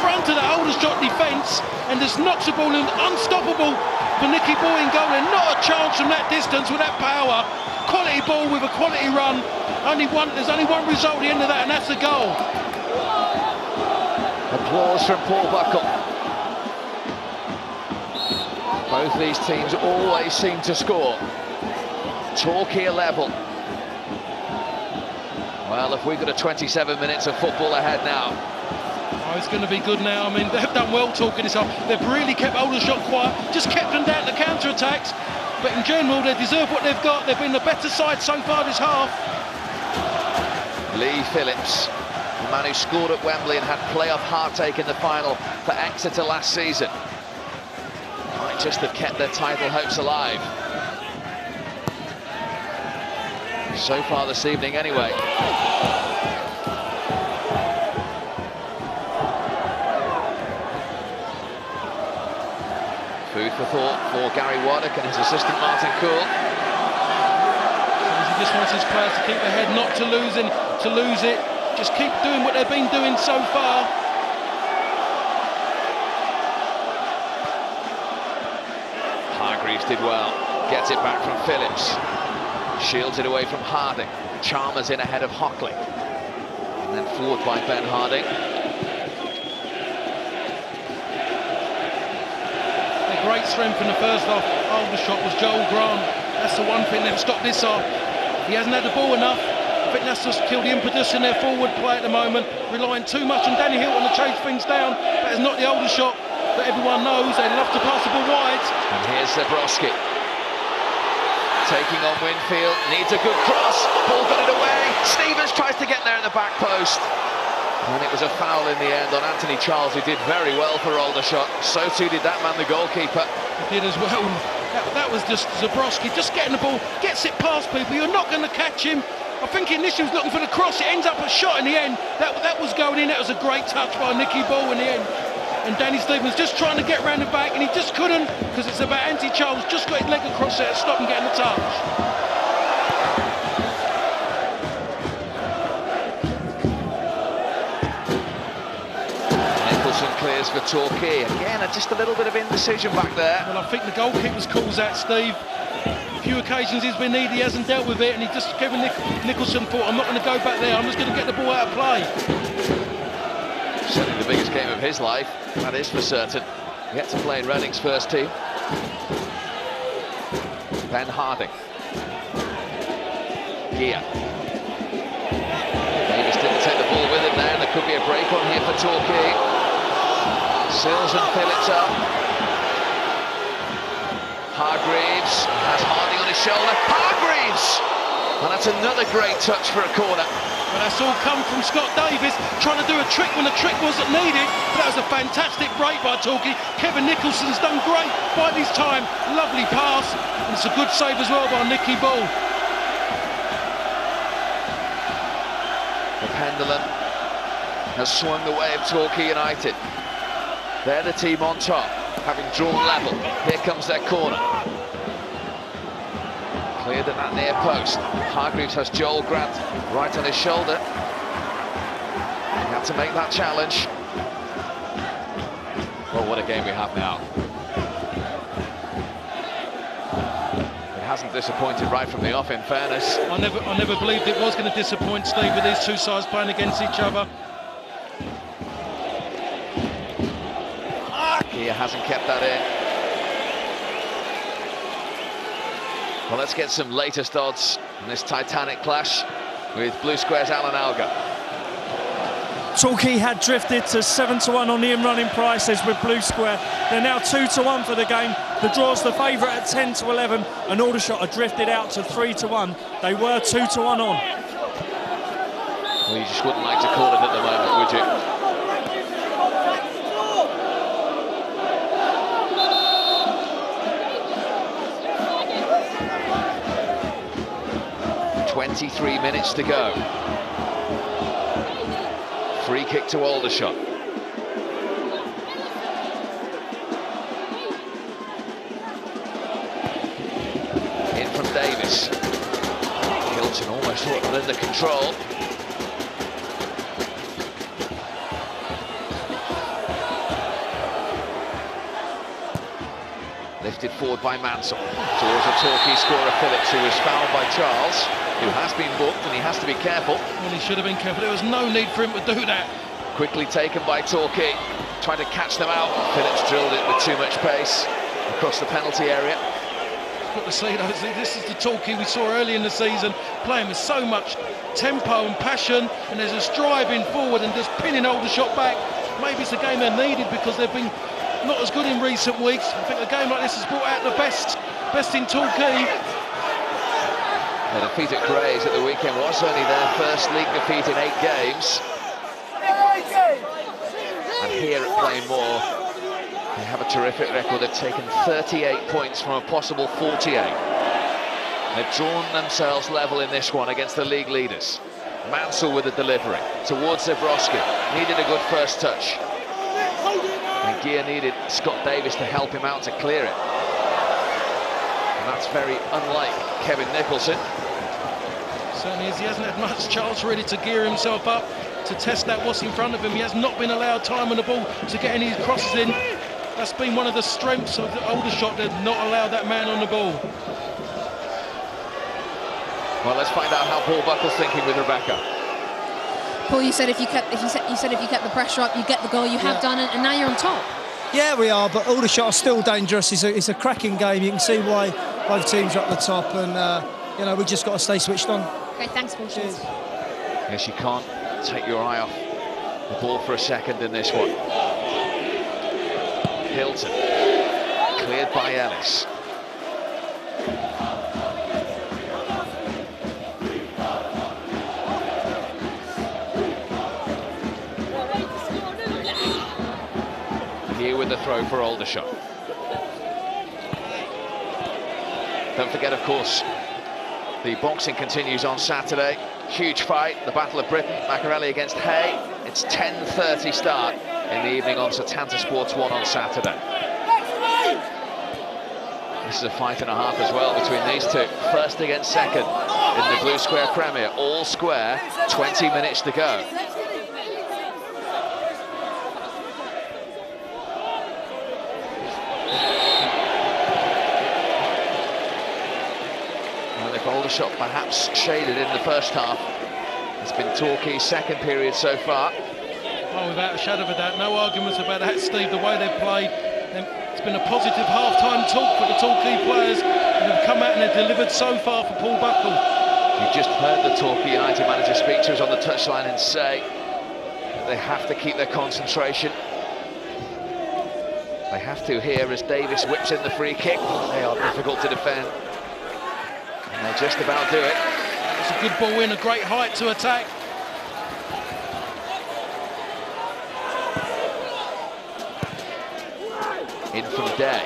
front of the Aldershot defence and just knocks the ball in. Unstoppable for Nicky Boy in goal, and not a chance from that distance with that power. Quality ball with a quality run. There's only one result at the end of that, and that's the goal. Applause from Paul Buckle. Both these teams always seem to score. Torquay level. Well, if we've got a 27 minutes of football ahead now. Oh, it's going to be good now. I mean, they've done well talking this up. They've really kept Aldershot quiet, just kept them down to counter-attacks. But in general, they deserve what they've got. They've been the better side so far this half. Lee Phillips, the man who scored at Wembley and had playoff heartache in the final for Exeter last season. Might just have kept their title hopes alive. So far this evening, anyway. for thought for Gary Waddock and his assistant Martin Cool. He just wants his players to keep their head, not to lose it. Just keep doing what they've been doing so far. Hargreaves did well. Gets it back from Phillips. Shields it away from Harding. Chalmers in ahead of Hockley. And then forward by Ben Harding. The great strength in the first half, Aldershot, was Joel Grant. That's the one thing they've stopped this off. He hasn't had the ball enough. I think that's just killed the impetus in their forward play at the moment, relying too much on Danny Hilton to chase things down. That is not the Aldershot that everyone knows. They love to pass the ball wide. And here's Zabrowski. Taking on Winfield, needs a good cross, ball got it away. Stevens tries to get there in the back post. And it was a foul in the end on Anthony Charles, who did very well for Aldershot. So too did that man, the goalkeeper. He did as well. That was just Zabrowski, just getting the ball, gets it past people. You're not going to catch him. I think he initially was looking for the cross. It ends up a shot in the end. That was going in. That was a great touch by Nicky Ball in the end. And Danny Stevens just trying to get round the back, and he just couldn't, because it's about Anthony Charles. Just got his leg across there to stop him getting the touch. Clears for Torquay. Again, just a little bit of indecision back there. Well, I think the goalkeeper's calls that, Steve. A few occasions he's been needed, he hasn't dealt with it, and he just Kevin Nicholson thought, I'm not going to go back there, I'm just going to get the ball out of play. Certainly the biggest game of his life, that is for certain. Yet to play in Reading's first team. Ben Harding. Gia. Davis didn't take the ball with him there, and there could be a break on here for Torquay. Sills and Phillips up. Hargreaves has Harding on his shoulder. Hargreaves! And that's another great touch for a corner. Well, that's all come from Scott Davis, trying to do a trick when the trick wasn't needed. But that was a fantastic break by Torquay. Kevin Nicholson's done great by this time. Lovely pass. And it's a good save as well by Nicky Ball. The pendulum has swung the way of Torquay United. They're the team on top, having drawn level. Here comes their corner. Cleared at that near post. Hargreaves has Joel Grant right on his shoulder. He had to make that challenge. Well, what a game we have now. It hasn't disappointed right from the off, in fairness. I never believed it was going to disappoint, Steve, with these two sides playing against each other. He hasn't kept that in. Well, let's get some latest odds in this titanic clash with Blue Square's Alan Alga. Torquay had drifted to 7-1 on the in-running prices with Blue Square. They're now 2-1 for the game. The draw's the favourite at 10-11, and Aldershot are drifted out to 3-1. They were 2-1 on. Well, you just wouldn't like to call it at the moment, would you? 23 minutes to go. Free kick to Aldershot. In from Davis. Hilton almost under control. Lifted forward by Mansell towards a Torquay scorer, Phillips, who was fouled by Charles, who has been booked, and he has to be careful. Well, he should have been careful. There was no need for him to do that. Quickly taken by Torquay, trying to catch them out. Phillips drilled it with too much pace across the penalty area. Got to see those. This is the Torquay we saw early in the season, playing with so much tempo and passion, and there's a striving forward and just pinning Aldershot back. Maybe it's a game they needed because they've been not as good in recent weeks. I think a game like this has brought out the best in Torquay. The defeat at Grays at the weekend was only their first league defeat in 8 games. And here at Plainmoor, they have a terrific record. They've taken 38 points from a possible 48. They've drawn themselves level in this one against the league leaders. Mansell with the delivery towards Zabrowski. Needed a good first touch. And Gear needed Scott Davis to help him out to clear it. And that's very unlike Kevin Nicholson. Certainly is. He hasn't had much chance really to gear himself up, to test out what's in front of him. He has not been allowed time on the ball to get any crosses in. That's been one of the strengths of the Aldershot. They've not allowed that man on the ball. Well, let's find out how Paul Buckle's thinking with Rebecca. Paul, you said if you kept the pressure up, you get the goal. You have done it, and now you're on top. Yeah, we are, but Aldershot are still dangerous. It's a cracking game. You can see why both teams are at the top, and you know, we just got to stay switched on. Okay, thanks, Paul. Cheers. Yes, you can't take your eye off the ball for a second in this one. Hilton, cleared by Ellis. Here with the throw for Aldershot. Don't forget, of course, the boxing continues on Saturday. Huge fight, the Battle of Britain, Macarelli against Hay. It's 10:30 start in the evening on Setanta Sports 1 on Saturday. This is a fight and a half as well between these two. First against second in the Blue Square Premier. All square, 20 minutes to go. Aldershot perhaps shaded in the first half. It's been Torquay's second period so far. Oh, without a shadow of a doubt, no arguments about that, Steve. The way they've played, it's been a positive half-time talk for the Torquay players, and they've come out and they've delivered so far for Paul Buckle. You just heard the Torquay United manager speak to us on the touchline and say that they have to keep their concentration. They have to here as Davis whips in the free kick. They are difficult to defend. And they just about do it. It's a good ball in, a great height to attack. In from Day.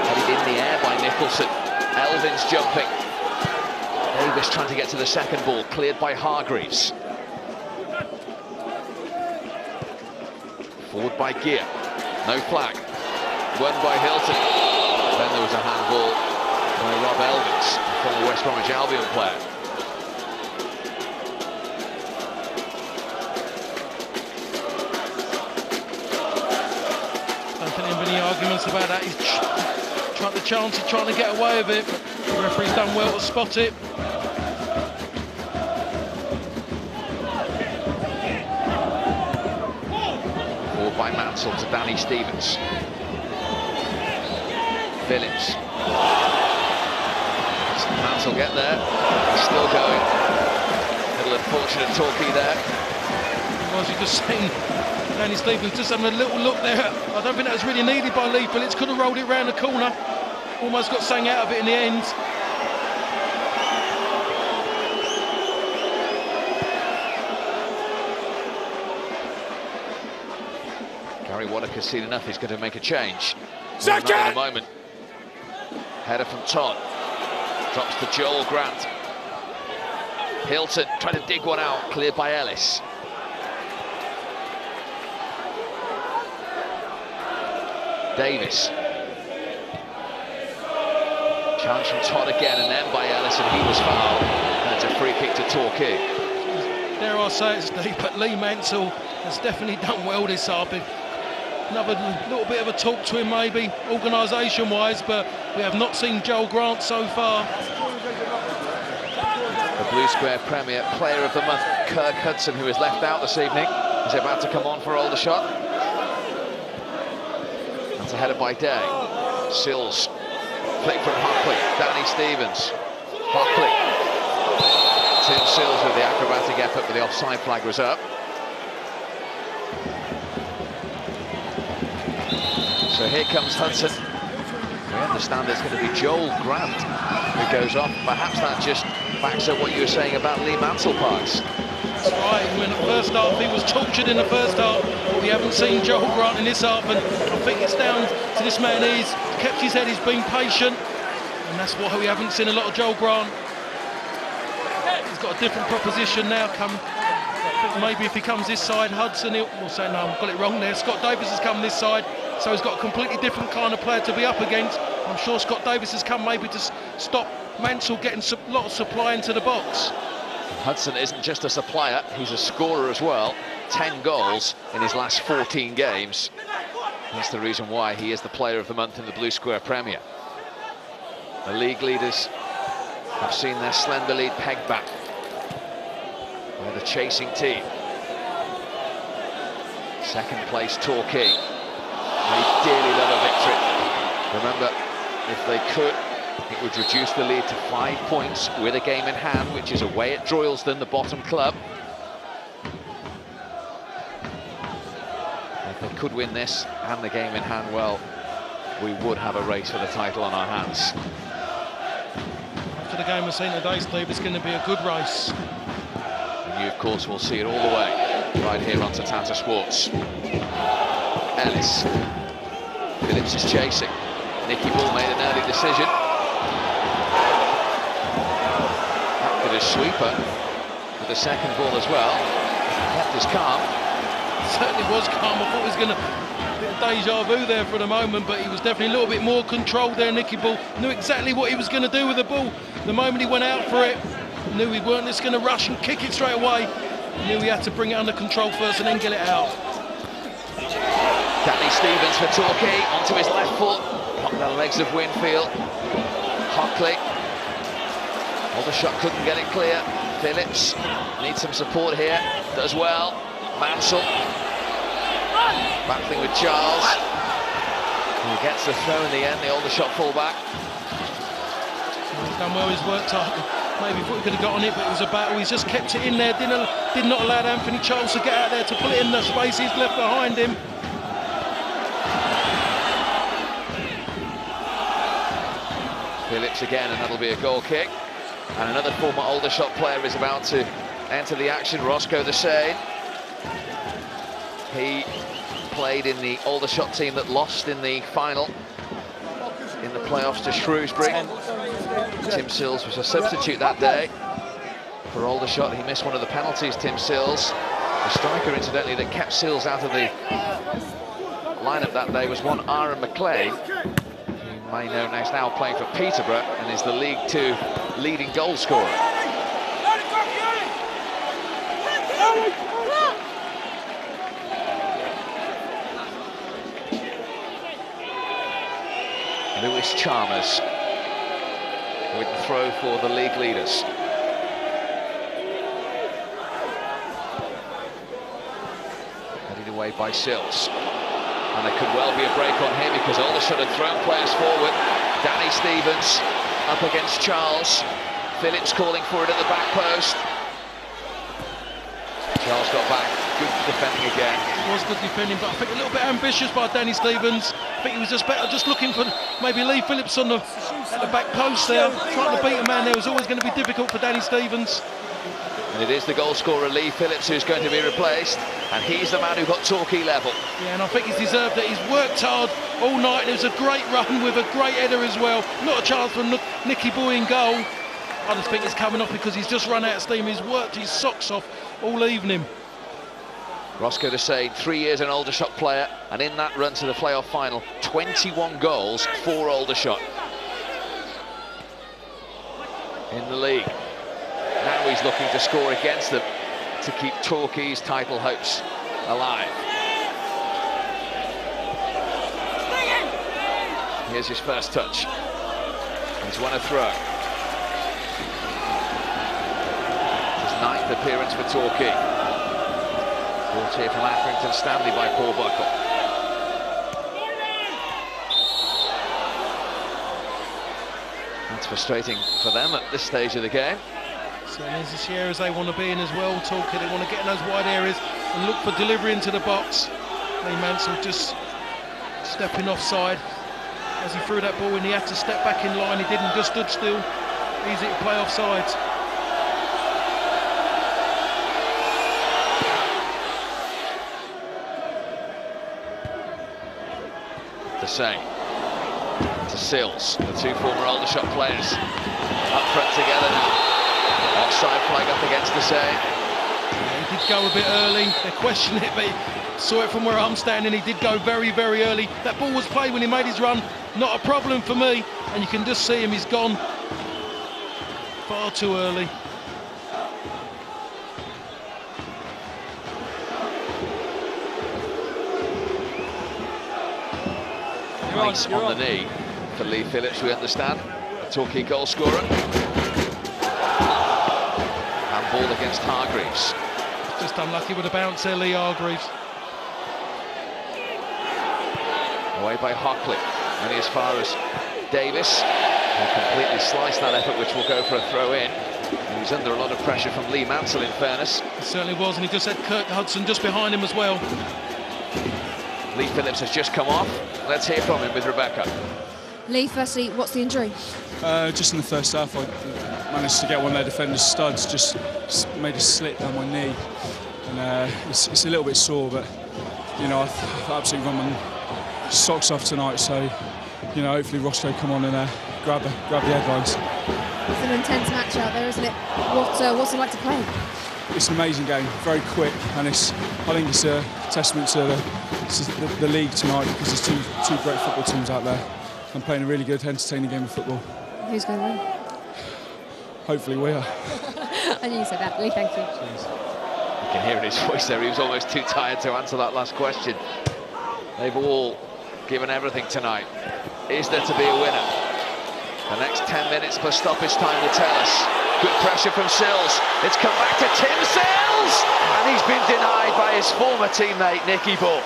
Headed in the air by Nicholson. Elvin's jumping. Davis trying to get to the second ball, cleared by Hargreaves. Forward by Gear. No flag. Won by Hilton. Then there was a handball by Rob Elvins, the former West Bromwich Albion player. Don't think there'll be any arguments about that. He's trying to get away with it, but the referee's done well to spot it. Forward by Mansell to Danny Stevens. Phillips. Mansell get there. He's still going. Little unfortunate Torquay there. Well, as you just seen, Danny Stevens just having a little look there. I don't think that was really needed by Lee Phillips. Could have rolled it round the corner. Almost got sang out of it in the end. Gary Waddock seen enough. He's going to make a change. Second! In a moment. Header from Todd. Drops to Joel Grant. Hilton trying to dig one out, cleared by Ellis. Davis. Challenge from Todd again, and then by Ellis, and he was fouled. And it's a free kick to Torquay. Dare I say it, Steve, but Lee Mansell has definitely done well this half. Another little bit of a talk to him maybe, organisation-wise, but we have not seen Joel Grant so far. The Blue Square Premier Player of the Month, Kirk Hudson, who is left out this evening, is about to come on for Aldershot. That's a header by Day. Sills, flick from Hockley, Danny Stevens. Hockley. Tim Sills with the acrobatic effort, but the offside flag was up. So here comes Hudson. We understand it's going to be Joel Grant who goes off. Perhaps that just backs up what you were saying about Lee Mansell, Parks. That's right. When the first half, he was tortured in the first half. We haven't seen Joel Grant in this half, and I think it's down to this man. He's kept his head, he's been patient, and that's why we haven't seen a lot of Joel Grant. He's got a different proposition now. Maybe if he comes this side, Hudson, we'll say, no, I've got it wrong there. Scott Davis has come this side, so he's got a completely different kind of player to be up against. I'm sure Scott Davis has come maybe to stop Mansell getting a lot of supply into the box. Hudson isn't just a supplier, he's a scorer as well. 10 goals in his last 14 games. That's the reason why he is the player of the month in the Blue Square Premier. The league leaders have seen their slender lead pegged back by the chasing team. Second place, Torquay. They dearly love a victory. Remember, if they could, it would reduce the lead to 5 points with a game in hand, which is away at Droylsden, the bottom club. If they could win this and the game in hand, well, we would have a race for the title on our hands. After the game we've seen today, Steve, it's going to be a good race. And you, of course, will see it all the way right here on Tata Sports. Ellis. Phillips is chasing. Nicky Bull made an early decision. Captured a sweeper with the second ball as well. Kept his calm. Certainly was calm. I thought he was going to bit of deja vu there for the moment, but he was definitely a little bit more controlled there. Nicky Bull knew exactly what he was going to do with the ball. The moment he went out for it, knew he weren't just going to rush and kick it straight away. He knew he had to bring it under control first and then get it out. Danny Stevens for Torquay, onto his left foot. Blocked the legs of Winfield. Hockley. Aldershot couldn't get it clear. Phillips needs some support here. Does well. Mansell. Battling with Charles. He gets the throw in the end, the Aldershot fullback. He's done well, he's worked hard. Maybe thought he could have got on it, but it was a battle. He's just kept it in there. Did not allow Anthony Charles to get out there to put it in the space he's left behind him. Phillips again, and that'll be a goal kick. And another former Aldershot player is about to enter the action, Roscoe the Sane. He played in the Aldershot team that lost in the final in the playoffs to Shrewsbury. Tim Sills was a substitute that day for Aldershot. He missed one of the penalties, Tim Sills. The striker, incidentally, that kept Sills out of the lineup that day was one Aaron McLean, who you may know is now playing for Peterborough and is the League Two leading goal scorer. Lewis Chalmers with the throw for the league leaders. Headed away by Sills. And there could well be a break on here because Aldershot had thrown players forward. Danny Stevens up against Charles. Phillips calling for it at the back post. Charles got back. Good defending again. It was good defending, but I think a little bit ambitious by Danny Stevens. I think he was just better just looking for maybe Lee Phillips at the back post there. Trying to beat a man there was always going to be difficult for Danny Stevens. And it is the goal scorer Lee Phillips who's going to be replaced, and he's the man who got Torquay level. Yeah, and I think he's deserved it. He's worked hard all night, and it was a great run with a great header as well. Not a chance for Nicky Boy in goal. I just think it's coming off because he's just run out of steam. He's worked his socks off all evening. Roscoe the Sane, 3 years an Aldershot player, and in that run to the playoff final, 21 goals for Aldershot in the league. Now he's looking to score against them to keep Torquay's title hopes alive. Here's his first touch. He's won a throw. His 9th appearance for Torquay. Brought here from Accrington Stanley by Paul Buckle. That's frustrating for them at this stage of the game. So there's the areas they want to be in as well, Torquay. They want to get in those wide areas and look for delivery into the box. Lee Mansell just stepping offside. As he threw that ball in, he had to step back in line. He didn't, just stood still. Easy to play offsides. The same to Sills, the two former Aldershot players up front together now. Offside flag up against the save. Yeah, he did go a bit early. They questioned it, but he saw it from where I'm standing. He did go very, very early. That ball was played when he made his run. Not a problem for me. And you can just see him, he's gone far too early. Nice on the knee for Lee Phillips, we understand. A Torquay goal scorer. And ball against Hargreaves. Just unlucky with a bounce there, Lee Hargreaves. Away by Hockley, only as far as Davis, who completely sliced that effort, which will go for a throw-in. He was under a lot of pressure from Lee Mansell, in fairness. It certainly was, and he just had Kirk Hudson just behind him as well. Lee Phillips has just come off. Let's hear from him with Rebecca. Lee, firstly, what's the injury? Just in the first half, I managed to get one of their defenders' studs, just made a slit down my knee. And it's a little bit sore, but, you know, I've absolutely run my socks off tonight, so, you know, hopefully Roscoe come on and grab the headlines. It's an intense match out there, isn't it? What's it like to play? It's an amazing game, very quick, and I think it's a testament to the league tonight, because there's two great football teams out there. I'm playing a really good, entertaining game of football. Who's going to win? Hopefully we are. I knew you said that, Lee, thank you. Cheers. You can hear in his voice there, he was almost too tired to answer that last question. They've all given everything tonight. Is there to be a winner? The next 10 minutes plus stoppage time will tell us. Good pressure from Sills. It's come back to Tim Sills! And he's been denied by his former teammate, Nicky Bull.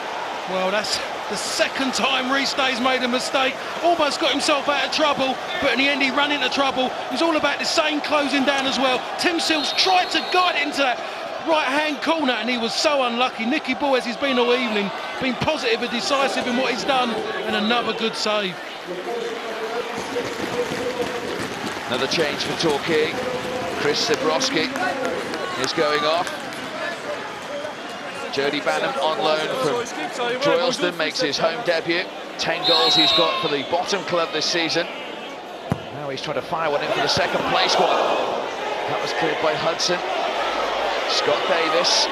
Well, that's the second time Rhys Day's made a mistake. Almost got himself out of trouble, but in the end he ran into trouble. It was all about the same closing down as well. Tim Sills tried to guide it into that right-hand corner, and he was so unlucky. Nicky Bull, as he's been all evening, been positive and decisive in what he's done, and another good save. Another change for Torquay. Chris Zabrowski is going off. Jody Banham on loan from Droylsden makes his home debut. 10 goals he's got for the bottom club this season. Now he's trying to fire one in for the second place one. That was cleared by Hudson. Scott Davis.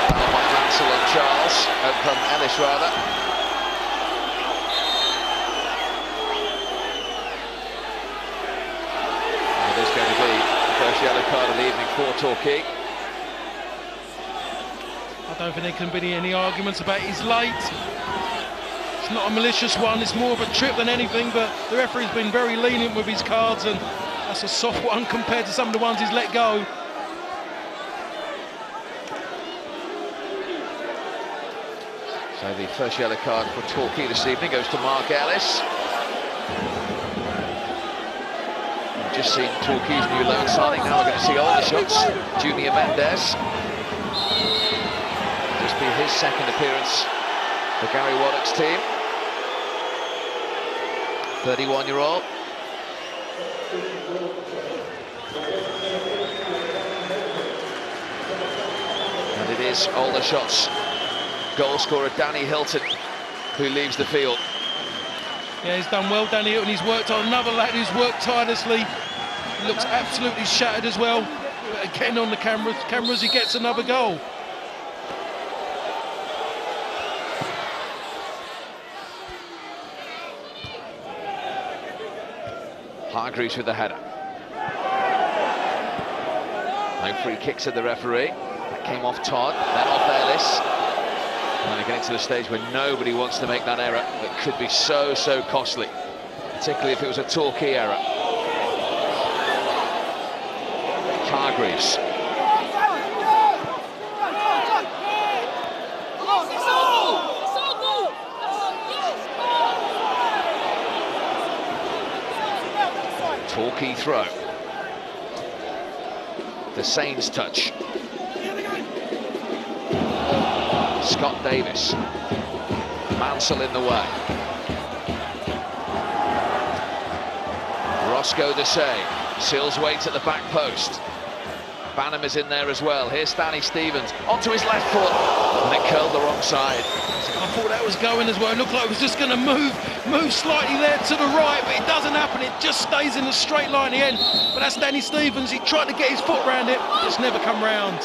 Foul by Mansell and Charles, from Ellis rather. There's going to be the first yellow card of the evening for Torquay. I don't think there can be any arguments about he's late. It's not a malicious one, it's more of a trip than anything, but the referee's been very lenient with his cards, and that's a soft one compared to some of the ones he's let go. So the first yellow card for Torquay this evening goes to Mark Ellis. We've just seen Torquay's new loan signing. Now we're going to see Aldershot's Junior Mendes. Just be his second appearance for Gary Waddock's team. 31-year-old. And it is Aldershot's goal scorer Danny Hilton who leaves the field. Yeah, he's done well, Danny Hilton. He's worked on another lad who's worked tirelessly. He looks absolutely shattered as well. But again on the cameras he gets another goal. Hargreaves with the header. No free kicks at the referee. That came off Todd, then off Ellis. And they're getting to the stage where nobody wants to make that error that could be so costly, particularly if it was a Torquay error. Hargreaves. Torquay throw. The Saints touch. Scott Davis. Mansell in the way. Roscoe the save. Sills waits at the back post. Banham is in there as well. Here's Stanley Stevens onto his left foot, and it curled the wrong side. I thought that was going as well. It looked like it was just going to move slightly there to the right, but it doesn't happen. It just stays in a straight line at the end. But that's Danny Stevens. He tried to get his foot round it, just never come round.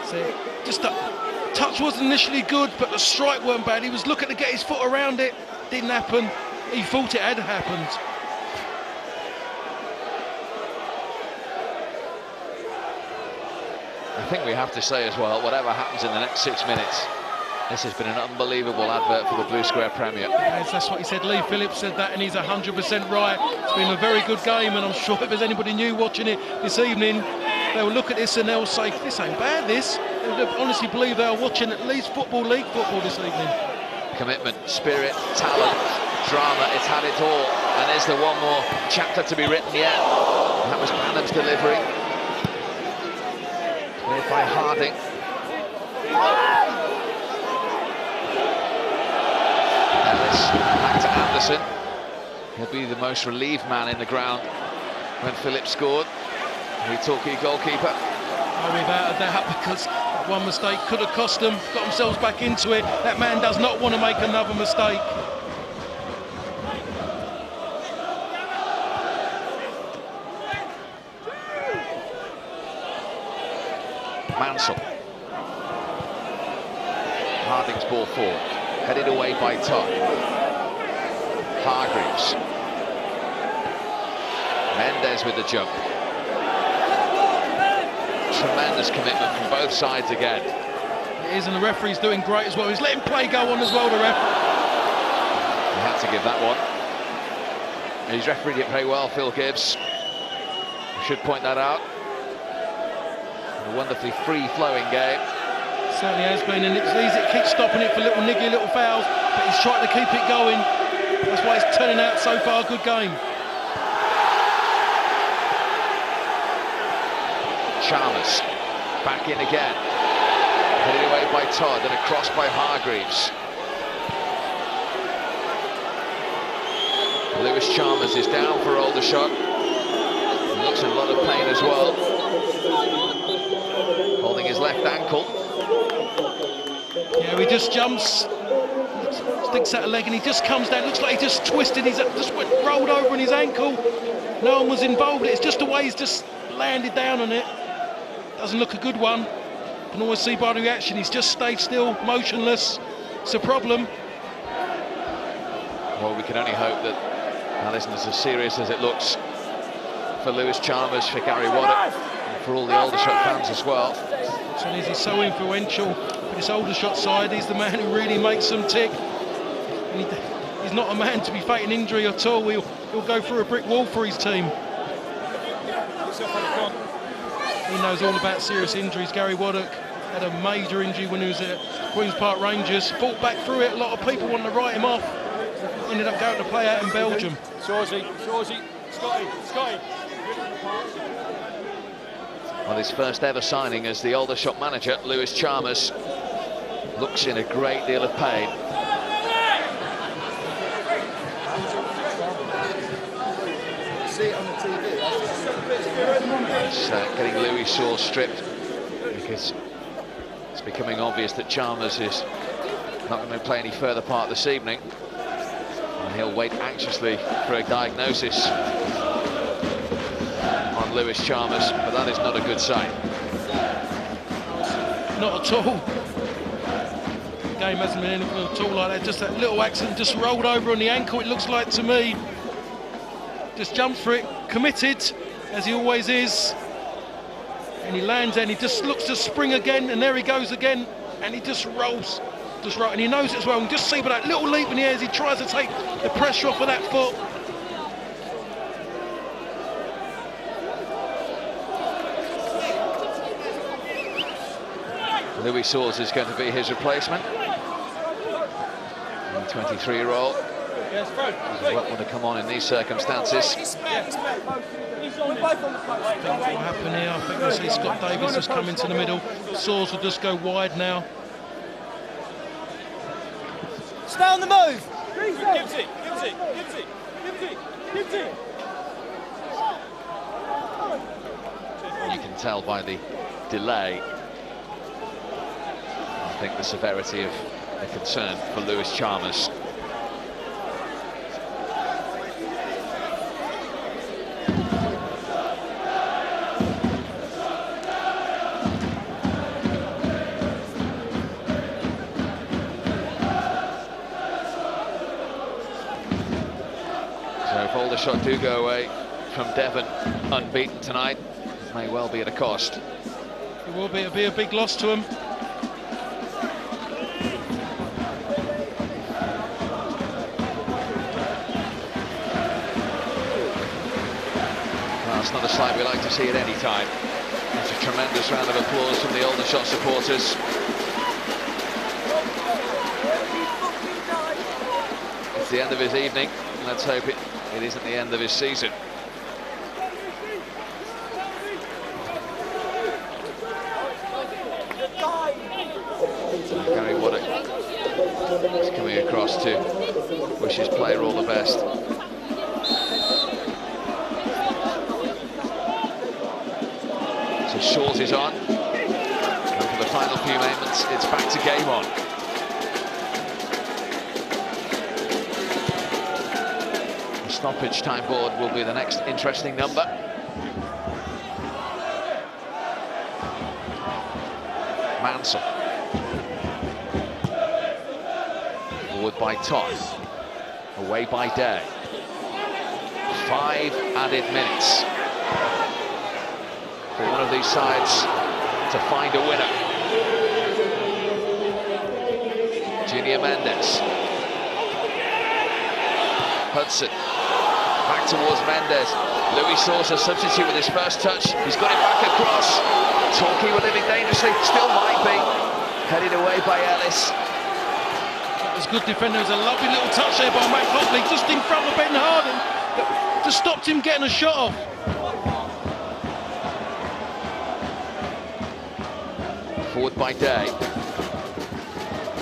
So just the touch wasn't initially good, but the strike weren't bad. He was looking to get his foot around it. Didn't happen. He thought it had happened. I think we have to say as well, whatever happens in the next 6 minutes, this has been an unbelievable advert for the Blue Square Premier. Yes, that's what he said. Lee Phillips said that, and he's 100% right. It's been a very good game, and I'm sure if there's anybody new watching it this evening, they'll look at this and they'll say, this ain't bad, this. They'll honestly believe they're watching at least Football League football this evening. Commitment, spirit, talent, drama, it's had it all. And is there one more chapter to be written yet? And that was Banham's delivery. Cleared by Harding. Ellis back to Anderson. He'll be the most relieved man in the ground when Phillips scored. The Torquay goalkeeper. Oh, without a doubt, because one mistake could have cost them, got themselves back into it. That man does not want to make another mistake. Mansell. Harding's ball forward, headed away by Todd. Hargreaves. Mendes with the jump. Tremendous commitment from both sides again. It is, and the referee's doing great as well. He's letting play go on as well, the ref. He had to give that one. He's refereed it very well, Phil Gibbs. We should point that out. A wonderfully free-flowing game. Certainly has been, and it's easy to keep stopping it for little niggly little fouls, but he's trying to keep it going. That's why it's turning out so far a good game. Chalmers back in again, headed away by Todd and across by Hargreaves. Lewis Chalmers is down for Aldershot. He looks in a lot of pain as well, holding his left ankle. Yeah, he just jumps, sticks out a leg, and he just comes down. Looks like he just twisted, he's just rolled over on his ankle. No one was involved. It's just the way he's just landed down on it. Doesn't look a good one. You can always see by the reaction, he's just stayed still, motionless. It's a problem. Well, we can only hope that that isn't as serious as it looks for Lewis Chalmers, for Gary Waddock, and for all the Aldershot fans as well. So he's so influential for this Aldershot side. He's the man who really makes them tick. And he's not a man to be faking injury at all. He'll go through a brick wall for his team. He knows all about serious injuries. Gary Waddock had a major injury when he was at Queen's Park Rangers. Fought back through it. A lot of people wanted to write him off. Ended up going to play out in Belgium. Scotty. Well, his first ever signing as the Aldershot manager, Lewis Chalmers, looks in a great deal of pain. It's getting Louis Shaw stripped because it's becoming obvious that Chalmers is not going to play any further part this evening, and he'll wait anxiously for a diagnosis on Lewis Chalmers, but that is not a good sign. Not at all. The game hasn't been anything at all like that. Just that little accident, just rolled over on the ankle, it looks like to me. Just jumped for it, committed, as he always is. And he lands and he just looks to spring again, and there he goes again, and he just rolls. Just right, and he knows it as well. And just see by that little leap in the air as he tries to take the pressure off of that foot. Louis Saws is going to be his replacement. The 23-year-old doesn't want to come on in these circumstances. I think what will happen here, I think we'll see Scott Davis just come into the middle. Saws will just go wide now. Stay on the move! Gives it. tell by the delay. I think the severity of the concern for Lewis Chalmers. So if Aldershot do go away from Devon unbeaten tonight, it may well be at a cost. It will be. It'll be a big loss to them. Well, it's not a sight we like to see at any time. It's a tremendous round of applause from the Aldershot supporters. It's the end of his evening. Let's hope it isn't the end of his season. Gary Waddock is coming across to wish his player all the best. So Shaw's is on, and for the final few moments it's back to game on. The stoppage time board will be the next interesting number. Mansell. Forward by Todd. Away by Day. 5 added minutes for one of these sides to find a winner. Junior Mendes. Hudson. Back towards Mendes. Louis Sauce, a substitute with his first touch. He's got it back across. Torquay were living dangerously. Still might be. Headed away by Ellis. That was good defending. There was a lovely little touch there by Matt Copley, just in front of Ben Harden. That just stopped him getting a shot off. Forward by Day.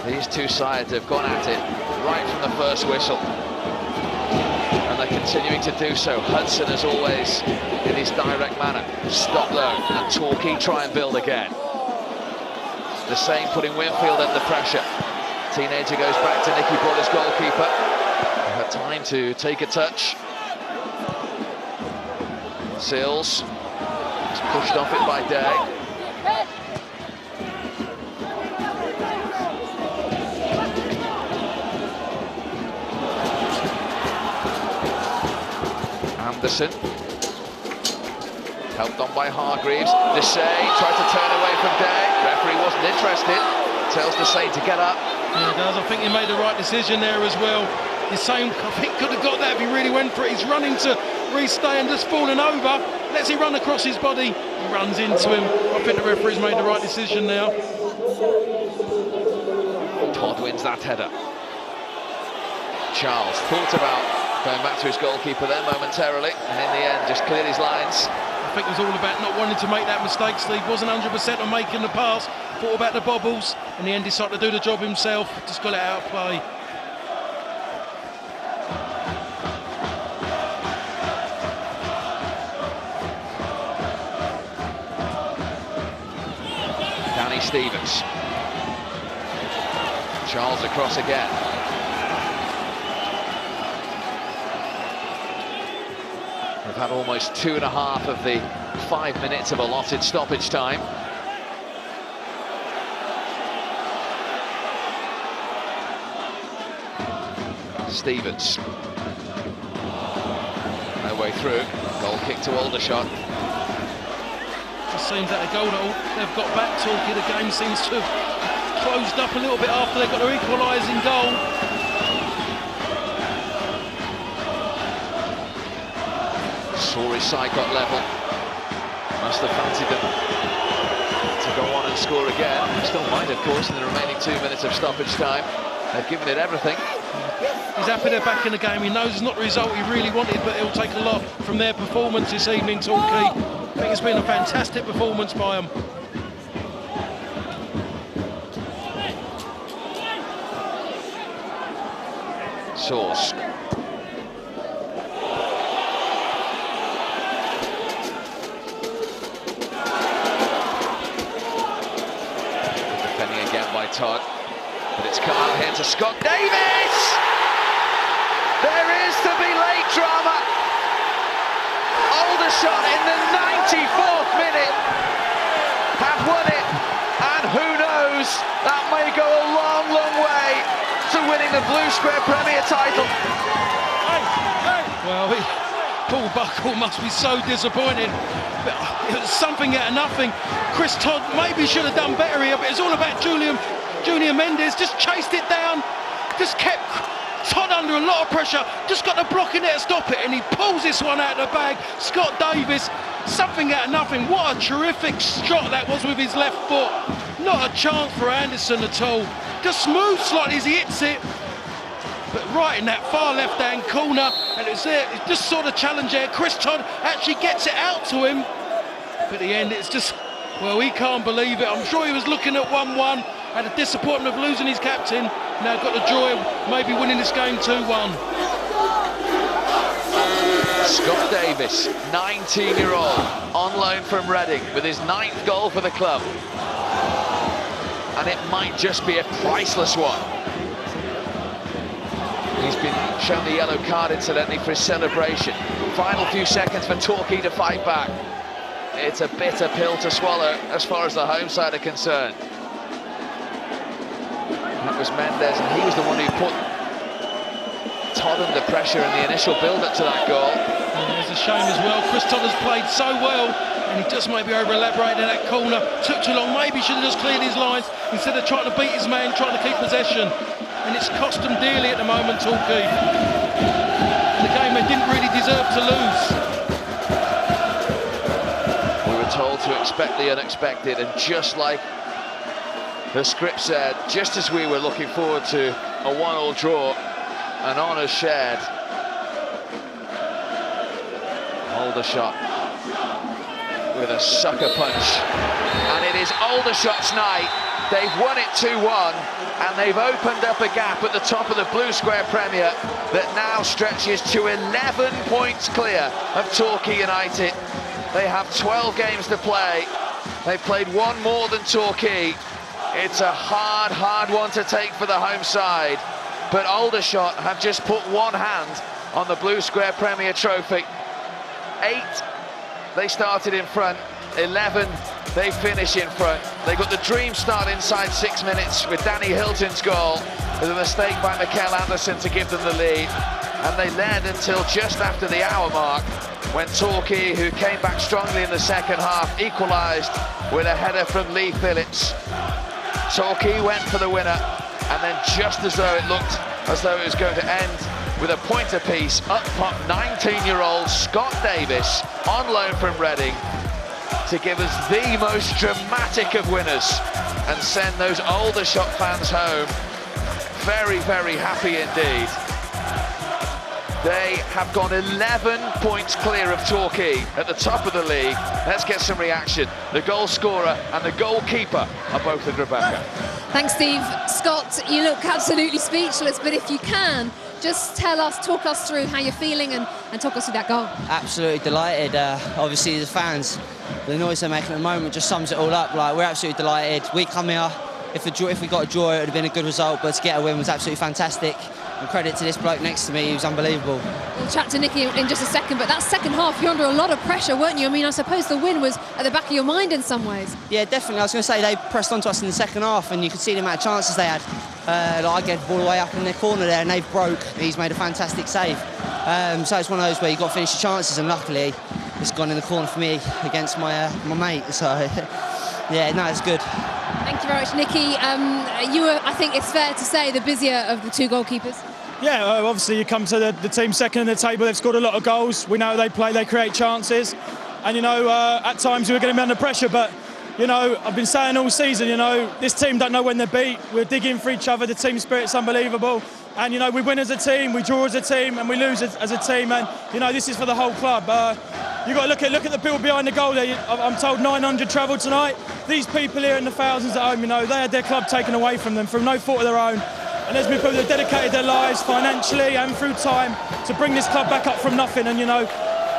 These two sides have gone at it right from the first whistle. And they're continuing to do so. Hudson, as always, in his direct manner. Stop though, and Torquay try and build again. The same, putting Winfield under pressure. Teenager goes back to Nicky Buller's goalkeeper. He had time to take a touch. Sills is pushed off it by Day. Anderson, helped on by Hargreaves. Desai tried to turn away from Day. Referee wasn't interested. Tells Desai to get up. Yeah, he does. I think he made the right decision there as well. Desai, I think, could have got that if he really went for it. He's running to restay and just falling over. Lets him run across his body. He runs into him. I think the referee's made the right decision now. Todd wins that header. Charles thought about going back to his goalkeeper there momentarily, and in the end just cleared his lines. I think it was all about not wanting to make that mistake. Steve wasn't 100% on making the pass, thought about the bobbles. In the end, he decided to do the job himself, just got it out of play. Danny Stevens. Charles across again. We've had almost 2.5 of the 5 minutes of allotted stoppage time. Stevens. No way through. Goal kick to Aldershot. Just seems that a goal that they've got back. Torquay, the game seems to have closed up a little bit after they got their equalising goal. Saw his side got level. Must have fancied them to go on and score again. Still might, of course, in the remaining 2 minutes of stoppage time. They've given it everything. He's happy they're back in the game. He knows it's not the result he really wanted, but it'll take a lot from their performance this evening, Torquay. I think it's been a fantastic performance by them. Source. It's come out here to Scott Davis! There is to be late drama. Aldershot in the 94th minute have won it, and who knows, that may go a long, long way to winning the Blue Square Premier title. Well, Paul Buckle must be so disappointed. It was something out of nothing. Chris Todd maybe should have done better here, but it's all about Julian Mendes. Just chased it down, just kept Todd under a lot of pressure, just got the block in there to stop it, and he pulls this one out of the bag. Scott Davis, something out of nothing. What a terrific shot that was with his left foot. Not a chance for Anderson at all. Just moves slightly as he hits it, but right in that far left-hand corner, and it's there. It's just sort of challenge there. Chris Todd actually gets it out to him, but at the end it's just, well, he can't believe it. I'm sure he was looking at 1-1, had a disappointment of losing his captain. Now got the joy of maybe winning this game 2-1. Scott Davis, 19-year-old, on loan from Reading, with his 9th goal for the club. And it might just be a priceless one. He's been shown the yellow card, incidentally, for his celebration. Final few seconds for Torquay to fight back. It's a bitter pill to swallow as far as the home side are concerned. That was Mendes, and he was the one who put Todd under pressure in the initial build-up to that goal. And it's a shame as well. Chris Todd has played so well, and he just maybe over-elaborated in that corner. Took too long. Maybe should have just cleared his lines instead of trying to beat his man, trying to keep possession. And it's cost them dearly at the moment, Torquay. The game they didn't really deserve to lose. We were told to expect the unexpected, and just like the script said, just as we were looking forward to a 1-1 draw, an honour shared. Aldershot with a sucker punch, and it is Aldershot's night. They've won it 2-1, and they've opened up a gap at the top of the Blue Square Premier that now stretches to 11 points clear of Torquay United. They have 12 games to play. They've played one more than Torquay. It's a hard, hard one to take for the home side, but Aldershot have just put one hand on the Blue Square Premier trophy. 8, they started in front. 11, they finish in front. They got the dream start inside 6 minutes with Danny Hilton's goal, with a mistake by Mikel Anderson to give them the lead. And they led until just after the hour mark, when Torquay, who came back strongly in the second half, equalised with a header from Lee Phillips. Torquay went for the winner, and then just as though it looked as though it was going to end with a point apiece, up popped 19-year-old Scott Davis, on loan from Reading, to give us the most dramatic of winners and send those Aldershot fans home very, very happy indeed. They have gone 11 points clear of Torquay at the top of the league. Let's get some reaction. The goal scorer and the goalkeeper are both with Rebecca. Thanks, Steve. Scott, you look absolutely speechless, but if you can, just talk us through how you're feeling and talk us through that goal. Absolutely delighted. Obviously, the fans, the noise they're making at the moment just sums it all up. Like, we're absolutely delighted. We come here, if we got a draw, it would have been a good result, but to get a win was absolutely fantastic. And credit to this bloke next to me, he was unbelievable. We'll chat to Nicky in just a second, but that second half, you're under a lot of pressure, weren't you? I mean, I suppose the win was at the back of your mind in some ways. Yeah, definitely. I was going to say, they pressed onto us in the second half, and you could see the amount of chances they had. Like, I get the ball away up in the corner there, and they've broke. He's made a fantastic save. So it's one of those where you've got to finish the chances, and luckily, it's gone in the corner for me against my mate. So, yeah, no, it's good. Thank you very much, Nicky. You were, I think it's fair to say, the busier of the two goalkeepers. Yeah, obviously you come to the team second in the table. They've scored a lot of goals. We know they play, they create chances. And, you know, at times we were going to be under pressure. But, you know, I've been saying all season, you know, this team don't know when they're beat. We're digging for each other. The team spirit's unbelievable. And, you know, we win as a team, we draw as a team, and we lose as a team. And, you know, this is for the whole club. You've got to look at the people behind the goal there. I'm told 900 travelled tonight. These people here and the thousands at home, you know, they had their club taken away from them through no fault of their own. And there's been people that dedicated their lives financially and through time to bring this club back up from nothing. And, you know,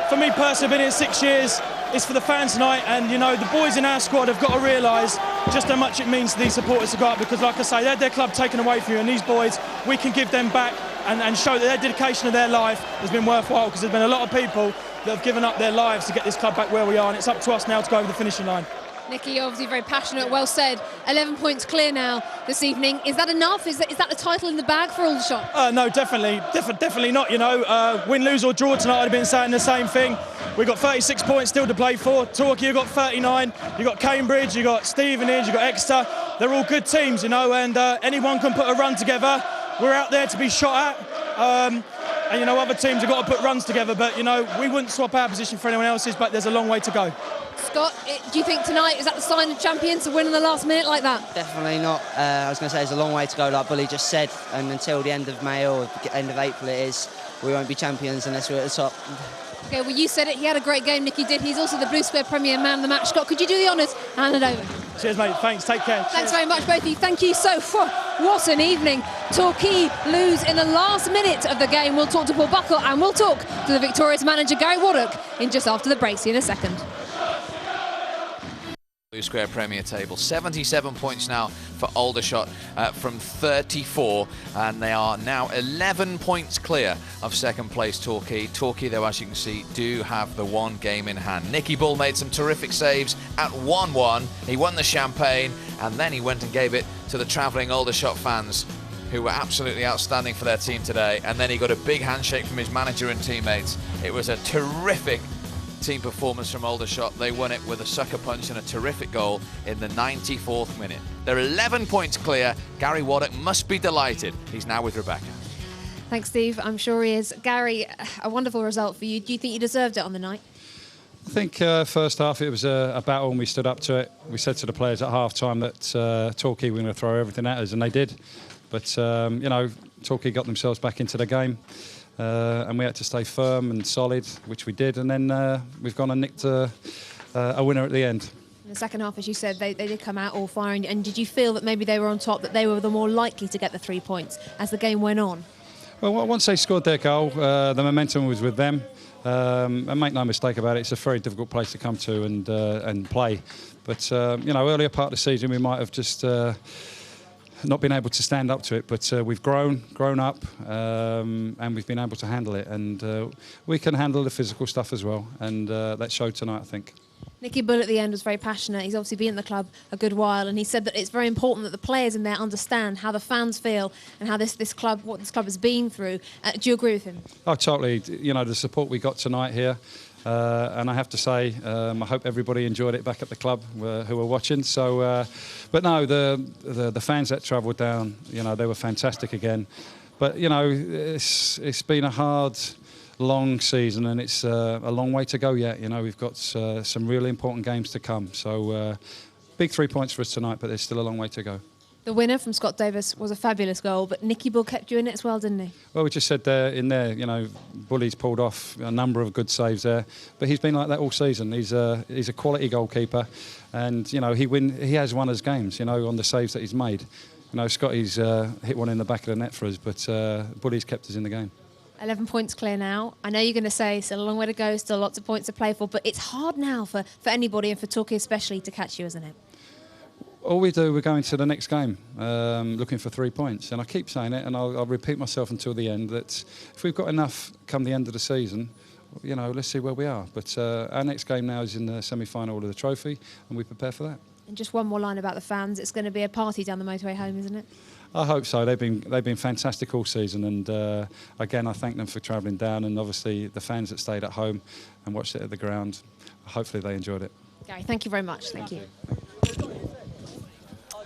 for me personally, I've been here 6 years. It's for the fans tonight. And, you know, the boys in our squad have got to realise just how much it means to these supporters to go up, because like I say, they had their club taken away from you, and these boys, we can give them back and show that their dedication of their life has been worthwhile, because there's been a lot of people that have given up their lives to get this club back where we are, and it's up to us now to go over the finishing line. Nicky, obviously very passionate, well said. 11 points clear now this evening. Is that enough? Is that the title in the bag for Aldershot? No, definitely not. You know, win, lose or draw tonight, I'd have been saying the same thing. We've got 36 points still to play for. Torquay, you've got 39. You've got Cambridge, you've got Stevenage, you've got Exeter. They're all good teams, you know, and anyone can put a run together. We're out there to be shot at. And, you know, other teams have got to put runs together, but, you know, we wouldn't swap our position for anyone else's, but there's a long way to go. Scott, do you think tonight, is that the sign of champions to win in the last minute like that? Definitely not. I was going to say there's a long way to go, like Bully just said, and until the end of May or the end of April it is, we won't be champions unless we're at the top. OK, well, you said it. He had a great game, Nicky did. He's also the Blue Square Premier Man of the Match. Scott, could you do the honours? Hand it over. Cheers, mate. Thanks. Take care. Thanks very much, both of you. Thank you so much. What an evening. Torquay lose in the last minute of the game. We'll talk to Paul Buckle and we'll talk to the victorious manager, Gary Waddock, in just after the break. See you in a second. Blue Square Premier table, 77 points now for Aldershot from 34, and they are now 11 points clear of second place Torquay. Torquay, though, as you can see, do have the one game in hand. Nicky Bull made some terrific saves at 1-1. He won the champagne, and then he went and gave it to the travelling Aldershot fans, who were absolutely outstanding for their team today. And then he got a big handshake from his manager and teammates. It was a terrific team performance from Aldershot. They won it with a sucker punch and a terrific goal in the 94th minute. They're 11 points clear. Gary Waddock must be delighted. He's now with Rebecca. Thanks, Steve. I'm sure he is. Gary, a wonderful result for you. Do you think you deserved it on the night? I think first half it was a battle and we stood up to it. We said to the players at half-time that Torquay were going to throw everything at us, and they did. But, you know, Torquay got themselves back into the game. And we had to stay firm and solid, which we did, and then we've gone and nicked a winner at the end. In the second half, as you said, they did come out all firing, and did you feel that maybe they were on top, that they were the more likely to get the 3 points as the game went on? Well, once they scored their goal, the momentum was with them, and make no mistake about it, it's a very difficult place to come to and play. But, you know, earlier part of the season we might have just not been able to stand up to it, but we've grown up, and we've been able to handle it, and we can handle the physical stuff as well, and that showed tonight, I think. Nicky Bull at the end was very passionate. He's obviously been at the club a good while, and he said that it's very important that the players in there understand how the fans feel and how this club, what this club has been through. Do you agree with him? Oh, totally. You know, the support we got tonight here, and I have to say, I hope everybody enjoyed it back at the club who were watching. So, but no, the fans that travelled down, you know, they were fantastic again. But you know, it's been a hard, long season, and it's a long way to go yet. You know, we've got some really important games to come. So, big 3 points for us tonight, but there's still a long way to go. The winner from Scott Davis was a fabulous goal, but Nicky Bull kept you in it as well, didn't he? Well, we just said there, you know, Bully's pulled off a number of good saves there, but he's been like that all season. He's a quality goalkeeper, and you know he has won us games. You know, on the saves that he's made. You know, Scotty's hit one in the back of the net for us, but Bully's kept us in the game. 11 points clear now. I know you're going to say still a long way to go, still lots of points to play for, but it's hard now for anybody, and for Torquay especially, to catch you, isn't it? All we do, we're going to the next game looking for 3 points. And I keep saying it, and I'll repeat myself until the end, that if we've got enough come the end of the season, you know, let's see where we are. But our next game now is in the semi-final of the trophy, and we prepare for that. And just one more line about the fans. It's going to be a party down the motorway home, isn't it? I hope so. They've been fantastic all season, and again, I thank them for travelling down, and obviously the fans that stayed at home and watched it at the ground. Hopefully they enjoyed it. Gary, thank you very much. Thank you.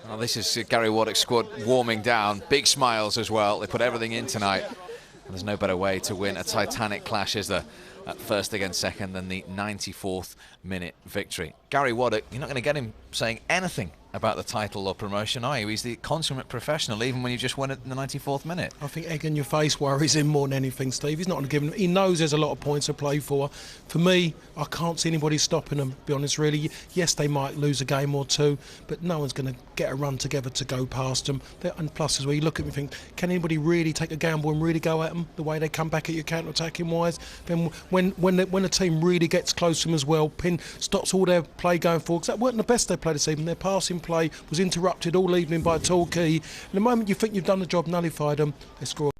Well, this is Gary Waddock's squad warming down. Big smiles as well. They put everything in tonight. And there's no better way to win a titanic clash, is there? At first against second, than the 94th minute victory. Gary Waddock, you're not going to get him saying anything about the title or promotion, are you? He's the consummate professional, even when you just won it in the 94th minute. I think egg in your face worries him more than anything, Steve. He's not going to give him. He knows there's a lot of points to play for. For me, I can't see anybody stopping them, to be honest, really. Yes, they might lose a game or two, but no one's going to get a run together to go past them. And plus, as well, you look at them and think, can anybody really take a gamble and really go at them the way they come back at you counter-attacking wise? Then when a team really gets close to them as well, stops all their play going forward. 'Cause that weren't the best they played this evening. Their passing play was interrupted all evening by Torquay. And the moment you think you've done the job, nullified them, they score.